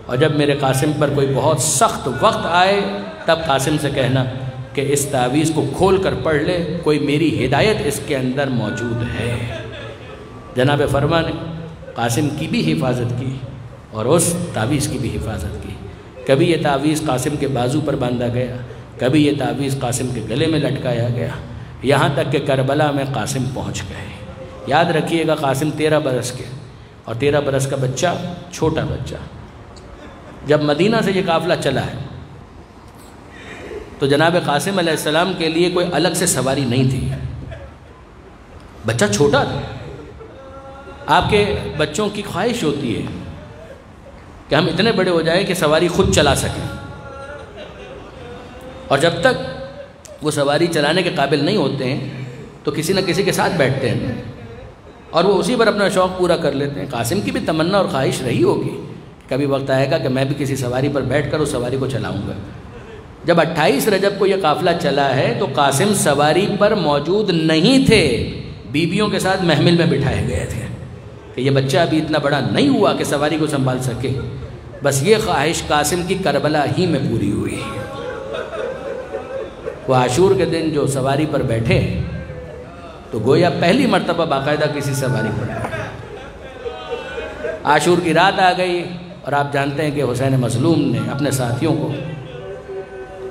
اور جب میرے قاسم پر کوئی بہت سخت وقت آئے تب قاسم سے کہنا کہ اس تعویذ کو کھول کر پڑھ لے، کوئی میری ہدایت اس کے اندر موجود ہے. جناب فرما نے قاسم کی بھی حفاظت کی اور اس تعویذ کی بھی حفاظت کی. کبھی یہ تعویذ قاسم کے بازو پر باندھا گیا، کبھی یہ تعویذ قاسم کے گلے میں لٹکایا گیا، یہاں تک کہ کربلا میں قاسم پہنچ گئے. یاد رکھیے گا قاسم 13 برس کے اور 13 برس کا بچہ چھوٹا بچہ. جب مدینہ سے یہ قافلہ چلا ہے تو جناب قاسم علیہ السلام کے لیے کوئی الگ سے سواری نہیں تھی. بچہ چھوٹا تھا. آپ کے بچوں کی خواہش ہوتی ہے کہ ہم اتنے بڑے ہو جائیں کہ سواری خود چلا سکیں، اور جب تک وہ سواری چلانے کے قابل نہیں ہوتے ہیں تو کسی نہ کسی کے ساتھ بیٹھتے ہیں اور وہ اسی پر اپنا شوق پورا کر لیتے ہیں. قاسم کی بھی تمنا اور خواہش رہی ہوگی کبھی وقت آئے گا کہ میں بھی کسی سواری پر بیٹھ کر اس سواری کو چلاؤں گا. جب 28 رجب کو یہ قافلہ چلا ہے تو قاسم سواری پر موجود نہیں تھے، بیویوں کے ساتھ محمل میں بٹھائے گئے تھے کہ یہ بچہ ابھی اتنا بڑا نہیں ہوا کہ سواری کو سنبھال سکے. بس یہ خواہش قاسم کی کربلا ہی میں پوری ہوئی. وہ عاشور کے دن جو سواری پر بیٹھے تو گویا پہلی مرتبہ باقاعدہ کسی سواری پر بیٹھے. عاشور کی رات آ گئی اور آپ جانتے ہیں کہ حسین مظلوم نے اپنے ساتھیوں کو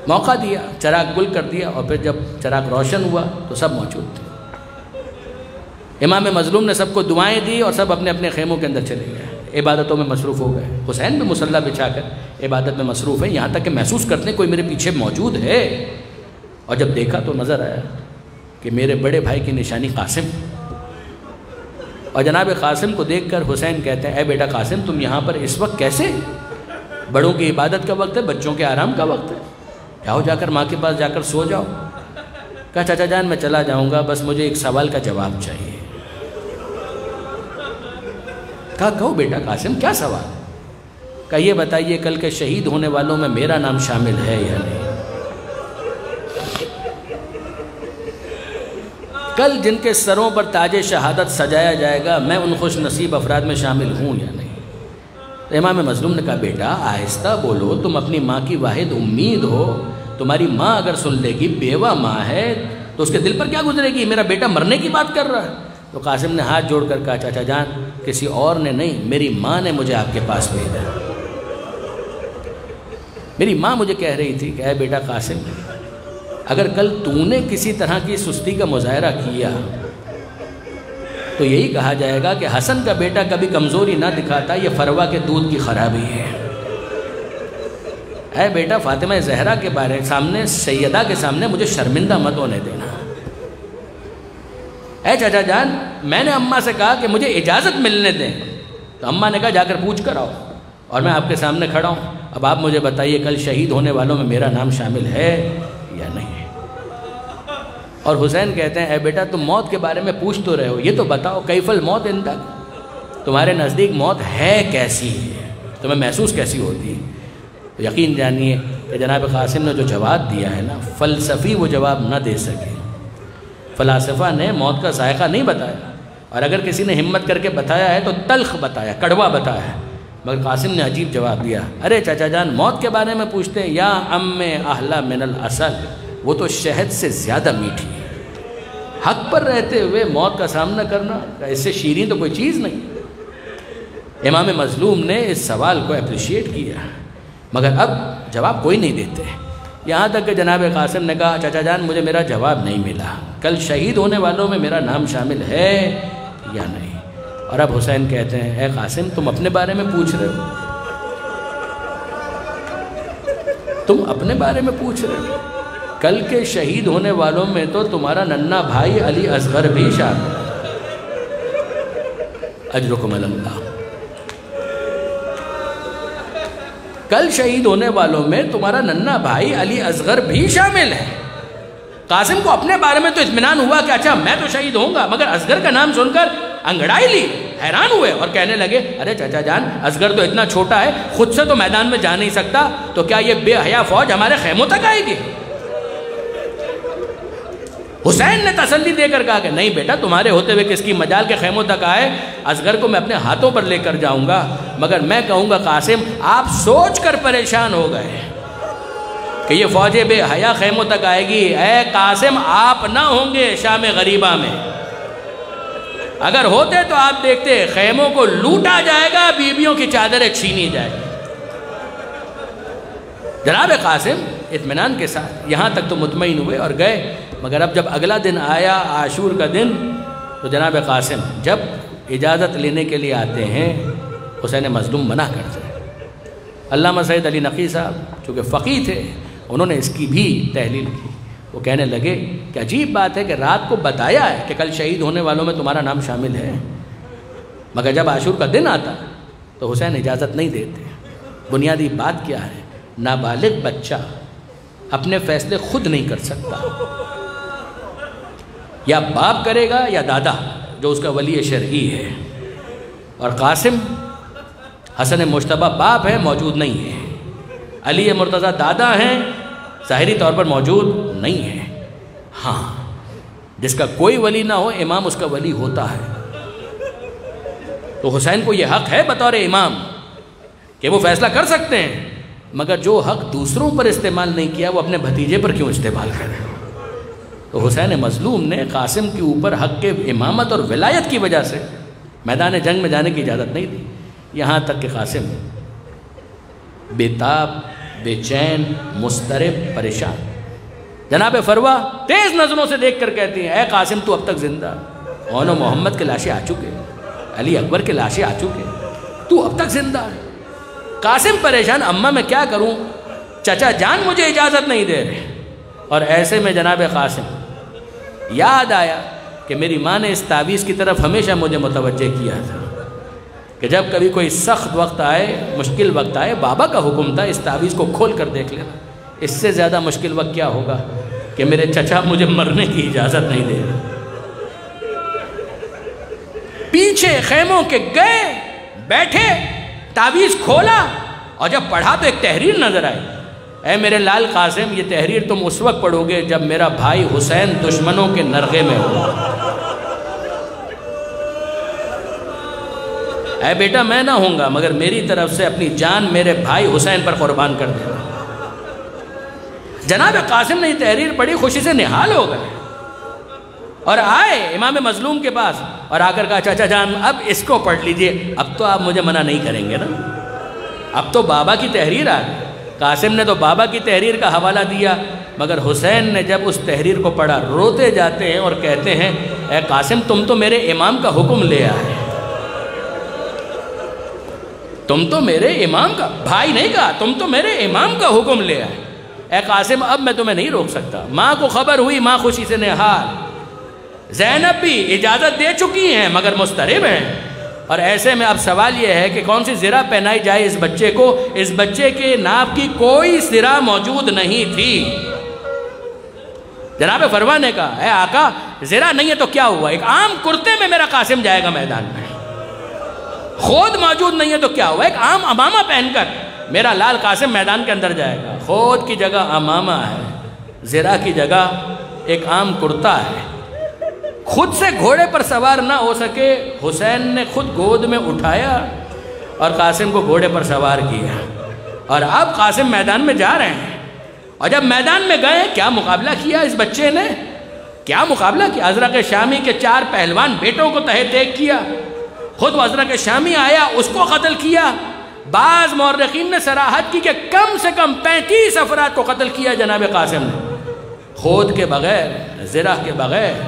موقع دیا، چراغ گل کر دیا، اور پھر جب چراغ روشن ہوا تو سب موجود تھے۔ امام مظلوم نے سب کو دعائیں دی اور سب اپنے اپنے خیموں کے اندر چلے گئے، عبادتوں میں مصروف ہو گئے۔ حسین بھی مصلی بچھا کر عبادت میں مصروف ہیں، یہاں تک کہ محسوس کرتے ہیں کوئی میرے پیچھے موجود ہے، اور جب دیکھا تو نظر آیا کہ میرے بڑے بھائی کی نشانی قاسم، اور جناب قاسم کو دیکھ کر حسین کہتے ہیں اے بیٹا قاسم تم یہاں پر اس وقت کیسے؟ بڑوں کی عبادت کا وقت ہے، بچوں کے آرام کا وقت ہے، جاؤ جا کر ماں کے پاس جا کر سو جاؤ۔ کہا چچا جان میں چلا جاؤں گا، بس مجھے ایک سوال کا جواب چاہیے۔ کہا کہو بیٹا قاسم کیا سوال؟ کہا یہ بتائیے کل کے شہید ہونے والوں میں میرا نام شامل ہے یا نہیں؟ کل جن کے سروں پر تاج شہادت سجایا جائے گا میں ان خوش نصیب افراد میں شامل ہوں یا نہیں؟ تو امام مظلوم نے کہا بیٹا آہستہ بولو، تم اپنی ماں کی واحد امید ہو، تمہاری ماں اگر سن لے گی، بیوہ ماں ہے تو اس کے دل پر کیا گزرے گی؟ میرا بیٹا مرنے کی بات کر رہا ہے۔ تو قاسم نے ہاتھ جوڑ کر کہا چاچا جان کسی اور نے نہیں، میری ماں نے مجھے آپ کے پاس بھیجا۔ میری ماں مجھے کہہ رہی تھی کہ اے بیٹا قاسم اگر کل تو نے کسی طرح کی سستی کا مظاہرہ کیا تو یہی کہا جائے گا کہ حسن کا بیٹا کبھی کمزوری نہ دکھاتا، یہ فروا کے دودھ کی خرابی ہے۔ اے بیٹا فاطمہ زہرا کے بارے سامنے، سیدہ کے سامنے مجھے شرمندہ مت ہونے دینا۔ اے چچا جان میں نے اماں سے کہا کہ مجھے اجازت ملنے دیں، تو اماں نے کہا جا کر پوچھ کر آؤ، اور میں آپ کے سامنے کھڑا ہوں، اب آپ مجھے بتائیے کل شہید ہونے والوں میں میرا نام شامل ہے یا نہیں؟ اور حسین کہتے ہیں اے بیٹا تم موت کے بارے میں پوچھ تو رہے ہو، یہ تو بتاؤ کیف الموت عندک، تمہارے نزدیک موت ہے کیسی ہے، تمہیں محسوس کیسی ہوتی ہے؟ تو یقین جانیے کہ جناب قاسم نے جو جواب دیا ہے نا، فلسفی وہ جواب نہ دے سکے۔ فلاسفہ نے موت کا ذائقہ نہیں بتایا، اور اگر کسی نے ہمت کر کے بتایا ہے تو تلخ بتایا، کڑوا بتایا ہے، مگر قاسم نے عجیب جواب دیا۔ ارے چچا جان موت کے بارے میں پوچھتے ہیں، یا ام احلی من العسل، وہ تو شہد سے زیادہ میٹھی ہے۔ حق پر رہتے ہوئے موت کا سامنا کرنا اس سے شیریں تو کوئی چیز نہیں۔ امام مظلوم نے اس سوال کو اپریشیٹ کیا، مگر اب جواب کوئی نہیں دیتے، یہاں تک کہ جناب قاسم نے کہا چچا جان مجھے میرا جواب نہیں ملا، کل شہید ہونے والوں میں میرا نام شامل ہے یا نہیں؟ اور اب حسین کہتے ہیں اے قاسم تم اپنے بارے میں پوچھ رہے ہو، تم اپنے بارے میں پوچھ رہے ہو، کل کے شہید ہونے والوں میں تو تمہارا ننھا بھائی علی اصغر بھی شامل ہے، اجرکم اللہ۔ کل شہید ہونے والوں میں تمہارا ننھا بھائی علی اصغر بھی شامل ہے۔ قاسم کو اپنے بارے میں تو اطمینان ہوا کہ اچھا میں تو شہید ہوں گا، مگر اصغر کا نام سن کر انگڑائی لی، حیران ہوئے اور کہنے لگے ارے چچا جان اصغر تو اتنا چھوٹا ہے، خود سے تو میدان میں جا نہیں سکتا، تو کیا یہ بے حیا فوج ہمارے خیموں تک آئے گی؟ حسین نے تسلی دے کر کہا کہ نہیں بیٹا تمہارے ہوتے ہوئے کس کی مجال کے خیموں تک آئے، اصغر کو میں اپنے ہاتھوں پر لے کر جاؤں گا، مگر میں کہوں گا قاسم آپ سوچ کر پریشان ہو گئے کہ یہ فوج بے حیا خیموں تک آئے گی۔ اے قاسم آپ نہ ہوں گے شام غریبہ میں، اگر ہوتے تو آپ دیکھتے خیموں کو لوٹا جائے گا، بیویوں کی چادریں چھینی جائے گی۔ جناب قاسم اطمینان کے ساتھ یہاں تک تو مطمئن ہوئے اور گئے، مگر اب جب اگلا دن آیا عاشور کا دن، تو جناب قاسم جب اجازت لینے کے لیے آتے ہیں حسین مظلوم منع کرتے ہیں۔ علامہ سید علی نقی صاحب چونکہ فقیہ تھے انہوں نے اس کی بھی تحلیل کی، وہ کہنے لگے کہ عجیب بات ہے کہ رات کو بتایا ہے کہ کل شہید ہونے والوں میں تمہارا نام شامل ہے، مگر جب عاشور کا دن آتا تو حسین اجازت نہیں دیتے۔ بنیادی بات کیا ہے؟ نابالغ بچہ اپنے فیصلے خود نہیں کر سکتا، یا باپ کرے گا یا دادا جو اس کا ولی شرعی ہے، اور قاسم حسن مجتبیٰ باپ ہے موجود نہیں ہے، علی مرتضیٰ دادا ہیں ظاہری طور پر موجود نہیں ہے، ہاں جس کا کوئی ولی نہ ہو امام اس کا ولی ہوتا ہے، تو حسین کو یہ حق ہے بطور امام کہ وہ فیصلہ کر سکتے ہیں، مگر جو حق دوسروں پر استعمال نہیں کیا وہ اپنے بھتیجے پر کیوں استعمال کریں؟ تو حسین مظلوم نے قاسم کے اوپر حق کے امامت اور ولایت کی وجہ سے میدان جنگ میں جانے کی اجازت نہیں دی۔ یہاں تک کہ قاسم بے تاب، بے چین، مضطرب، پریشان. جناب فروہ تیز نظروں سے دیکھ کر کہتی ہیں اے قاسم تو اب تک زندہ، اون و محمد کے لاشیں آ چکے، علی اکبر کے لاشیں آ چکے، تو اب تک زندہ ہے. قاسم پریشان، اماں میں کیا کروں، چچا جان مجھے اجازت نہیں دے رہے. اور ایسے میں جناب قاسم یاد آیا کہ میری ماں نے اس تعویذ کی طرف ہمیشہ مجھے متوجہ کیا تھا کہ جب کبھی کوئی سخت وقت آئے، مشکل وقت آئے، بابا کا حکم تھا اس تعویذ کو کھول کر دیکھ لینا. اس سے زیادہ مشکل وقت کیا ہوگا کہ میرے چچا مجھے مرنے کی اجازت نہیں دے رہے. پیچھے خیموں کے گئے، بیٹھے، تعویذ کھولا اور جب پڑھا تو ایک تحریر نظر آئی. اے میرے لال قاسم، یہ تحریر تم اس وقت پڑھو گے جب میرا بھائی حسین دشمنوں کے نرغے میں ہو. اے بیٹا میں نہ ہوں گا مگر میری طرف سے اپنی جان میرے بھائی حسین پر قربان کر دینا. جناب قاسم نے یہ تحریر پڑھی، خوشی سے نہال ہو گئے اور آئے امام مظلوم کے پاس اور آ کر کہا چچا جان اب اس کو پڑھ لیجئے، اب تو آپ مجھے منع نہیں کریں گے نا، اب تو بابا کی تحریر آ گئی. قاسم نے تو بابا کی تحریر کا حوالہ دیا مگر حسین نے جب اس تحریر کو پڑھا روتے جاتے ہیں اور کہتے ہیں اے قاسم تم تو میرے امام کا حکم لے آئے، تم تو میرے امام کا، بھائی نہیں کہا، تم تو میرے امام کا حکم لے آئے. اے قاسم اب میں تمہیں نہیں روک سکتا. ماں کو خبر ہوئی، ماں خوشی سے نہال. زینب بھی اجازت دے چکی ہیں مگر مضطرب ہیں. اور ایسے میں اب سوال یہ ہے کہ کون سی زرہ پہنائی جائے اس بچے کو. اس بچے کے ناپ کی کوئی زرہ موجود نہیں تھی. جناب فروہ نے کہا اے آقا زرہ نہیں ہے تو کیا ہوا، ایک عام کرتے میں میرا قاسم جائے گا میدان میں. خود موجود نہیں ہے تو کیا ہوا، ایک عام امامہ پہن کر میرا لال قاسم میدان کے اندر جائے گا. خود کی جگہ امامہ ہے، زرہ کی جگہ ایک عام کرتا ہے. خود سے گھوڑے پر سوار نہ ہو سکے، حسین نے خود گود میں اٹھایا اور قاسم کو گھوڑے پر سوار کیا. اور اب قاسم میدان میں جا رہے ہیں اور جب میدان میں گئے کیا مقابلہ کیا اس بچے نے، کیا مقابلہ کیا. ازرق شامی کے 4 پہلوان بیٹوں کو تہے تیگ کیا. خود ازرق شامی آیا، اس کو قتل کیا. بعض مورخین نے صراحت کی کہ کم سے کم 35 افراد کو قتل کیا جناب قاسم نے، خود کے بغیر، زرہ کے بغیر.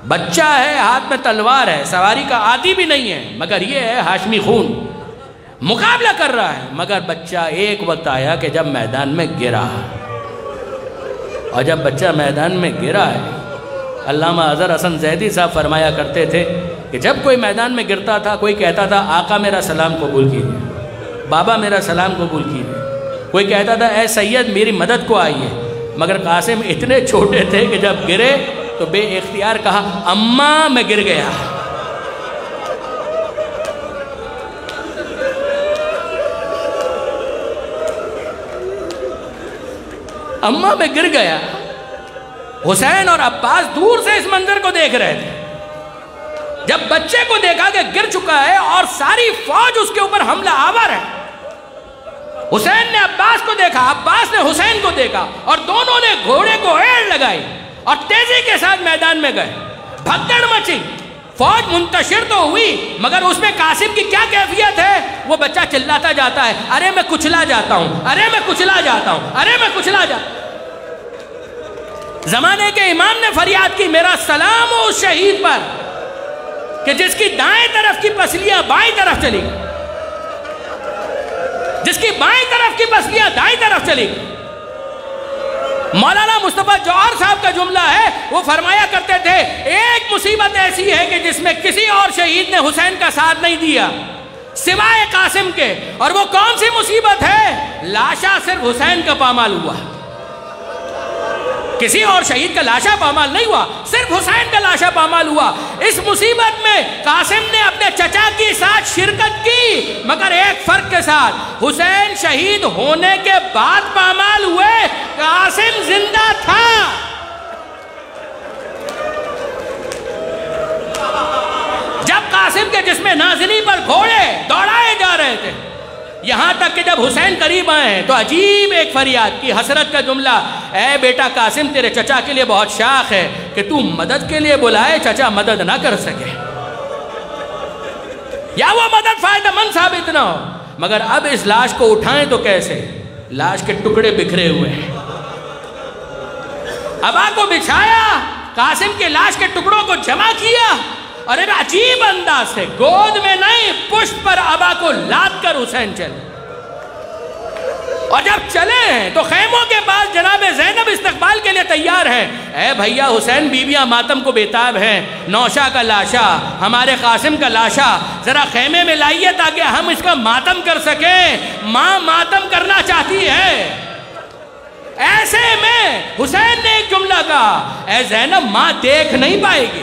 بچہ ہے، ہاتھ میں تلوار ہے، سواری کا عادی بھی نہیں ہے مگر یہ ہے ہاشمی خون، مقابلہ کر رہا ہے. مگر بچہ ایک وقت آیا کہ جب میدان میں گرا، اور جب بچہ میدان میں گرا ہے، علامہ اظہر حسن زیدی صاحب فرمایا کرتے تھے کہ جب کوئی میدان میں گرتا تھا کوئی کہتا تھا آقا میرا سلام قبول کیجیے، بابا میرا سلام قبول کیجیے، کوئی کہتا تھا اے سید میری مدد کو آئیے. مگر قاسم اتنے چھوٹے تھے کہ جب گرے تو بے اختیار کہا اماں میں گر گیا. اماں میں گر گیا. حسین اور عباس دور سے اس منظر کو دیکھ رہے تھے. جب بچے کو دیکھا کہ گر چکا ہے اور ساری فوج اس کے اوپر حملہ آور ہے، حسین نے عباس کو دیکھا، عباس نے حسین کو دیکھا اور دونوں نے گھوڑے کو ایڑ لگائی اور تیزی کے ساتھ میدان میں گئے. بھگدڑ مچی، فوج منتشر تو ہوئی مگر اس میں قاسم کی کیا کیفیت ہے، وہ بچہ چلاتا جاتا ہے ارے میں کچلا جاتا ہوں، ارے میں کچلا جاتا ہوں، ارے میں کچلا جاتا ہوں. زمانے کے امام نے فریاد کی میرا سلام ہو اس شہید پر کہ جس کی دائیں طرف کی پسلیاں بائیں طرف چلی گئی، جس کی بائیں طرف کی پسلیاں دائیں طرف چلی گئی. مولانا مصطفیٰ جوہر صاحب کا جملہ ہے، وہ فرمایا کرتے تھے ایک مصیبت ایسی ہے کہ جس میں کسی اور شہید نے حسین کا ساتھ نہیں دیا سوائے قاسم کے، اور وہ کون سی مصیبت ہے، لاشا صرف حسین کا پامال ہوا، کسی اور شہید کا لاشا پامال نہیں ہوا، صرف حسین کا لاشا پامال ہوا. اس مصیبت میں قاسم نے اپنے چچا کی ساتھ شرکت کی مگر ایک فرق کے ساتھ، حسین شہید ہونے کے بعد پامال ہوئے، قاسم زندہ تھا. جب قاسم کے جسم نازلی پر گھوڑے دوڑائے جا رہے تھے، یہاں تک کہ جب حسین قریب آئے ہیں تو عجیب ایک فریاد کی، حسرت کا جملہ، اے بیٹا قاسم تیرے چچا کے لیے بہت شاخ ہے کہ تو مدد کے لیے بلائے چچا مدد نہ کر سکے. یا وہ مدد فائدہ مند ثابت نہ ہو. مگر اب اس لاش کو اٹھائیں تو کیسے؟ لاش کے ٹکڑے بکھرے ہوئے ہیں. ابا کو بچھایا، قاسم کے لاش کے ٹکڑوں کو جمع کیا اور ایک عجیب انداز سے گود میں نہیں پشت پر ابا کو لاد کر حسین چلے. اور جب چلے ہیں تو خیموں کے پاس جناب زینب استقبال کے لیے تیار ہیں. اے بھیا حسین، بیویاں ماتم کو بیتاب ہیں. نوشہ کا لاشا، ہمارے قاسم کا لاشا ذرا خیمے میں لائیے تاکہ ہم اس کا ماتم کر سکیں. ماں ماتم کرنا چاہتی ہے. ایسے میں حسین نے ایک جملہ کہا، اے زینب ماں دیکھ نہیں پائے گی.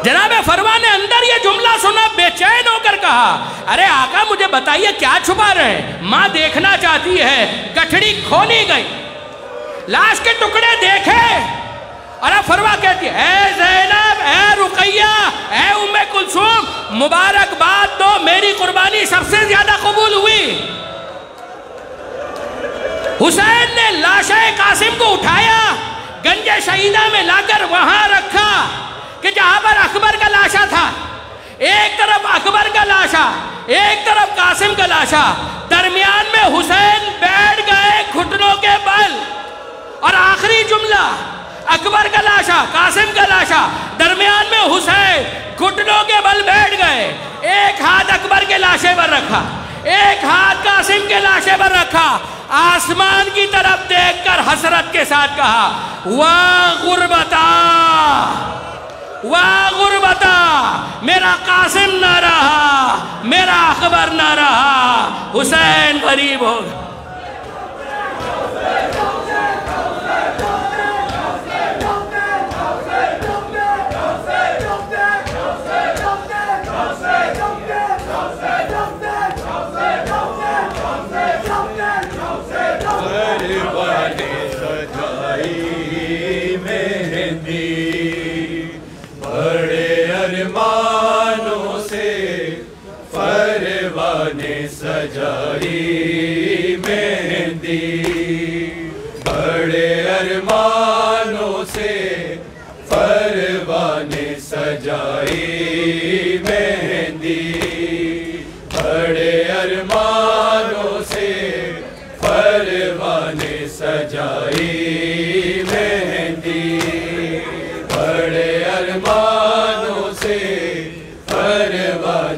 جناب فروا نے اندر یہ جملہ سنا، بے چین ہو کر کہا، ارے آقا مجھے بتائیے کیا چھپا رہے ہیں؟ ماں دیکھنا چاہتی ہے. گٹھڑی کھولی گئی، لاش کے ٹکڑے دیکھے اور اب فروا کہتی ہے، اے زینب، اے رقیہ، اے ام کلثوم، مبارکباد دو، میری قربانی سب سے زیادہ قبول ہوئی. حسین نے لاشِ قاسم کو اٹھایا، گنج شہیدہ میں لا کر وہاں رکھا کہ جہاں پر اکبر کا لاشا تھا. ایک طرف اکبر کا لاشا، ایک طرف قاسم کا لاشا. درمیان میں حسین بیٹھ گئے گھٹنوں کے بل. اور آخری جملہ، اکبر کا لاشا، قاسم کا لاشا، درمیان میں حسین گھٹنوں کے بل بیٹھ گئے. ایک ہاتھ اکبر کے لاشے پر رکھا، ایک ہاتھ قاسم کے لاشے پر رکھا. آسمان کی طرف دیکھ کر حسرت کے ساتھ کہا، واہ غربتا، واہ غربتا، میرا قاسم نہ رہا، میرا اکبر نہ رہا، حسین غریب ہو گیا. سجائی مہندی، بڑے ارمانوں سے پروان سجائی مہندی، بڑے ارمانوں سے پروان سجائی مہندی، بڑے ارمانوں سے پروان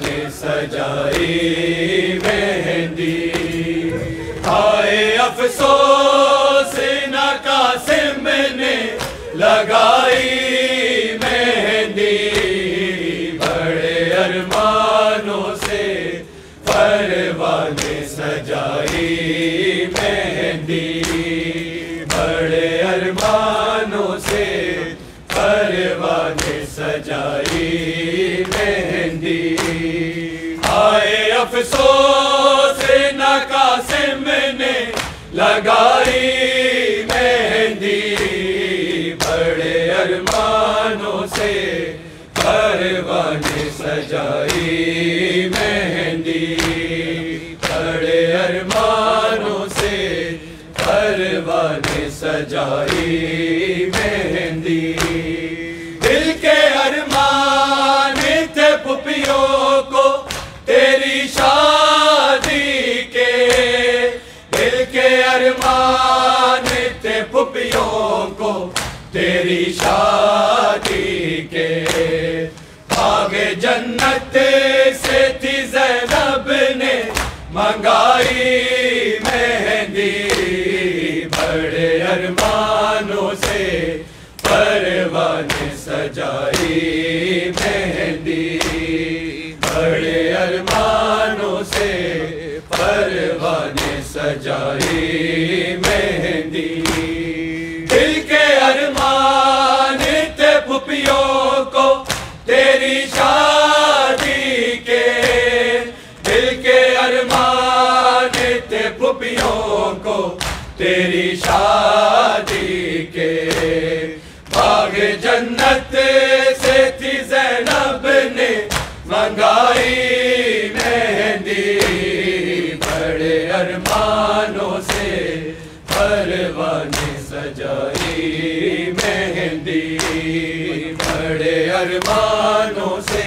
سجائی مہندی. ہائے افسوس نہ قاسم نے لگائی مہندی، بڑے ارمانوں سے پروان سجائی مہندی، بڑے ارمانوں سے پروان سجائی مہندی. ہائے افسوس نہ قاسم نے لگائی مہندی، بڑے ارمانوں سے پروان سجائی مہندی، بڑے ارمانوں سے پروان سجائی مہندی. دل کے ارمان تھے پھپھیوں کو تیری شادی کے، دل کے ارمان تھے پھپھیوں کو تیری شادی کے. باغ جنت سے تھی زینب نے منگائی مہندی، بڑے ارمانوں سے پروان سجائی مہندی، بڑے ارمانوں سے پروان سجائی مہندی. دل کے ارمان تھے پھپھیوں کو تیری شادی کے، دل کے ارمان تھے پھپھیوں کو تیری شادی کے. باغ جنت سے تھی زینب نے منگائی مہندی، بڑے ارمانوں سے پروان سجائی مہندی، بڑے ارمانوں سے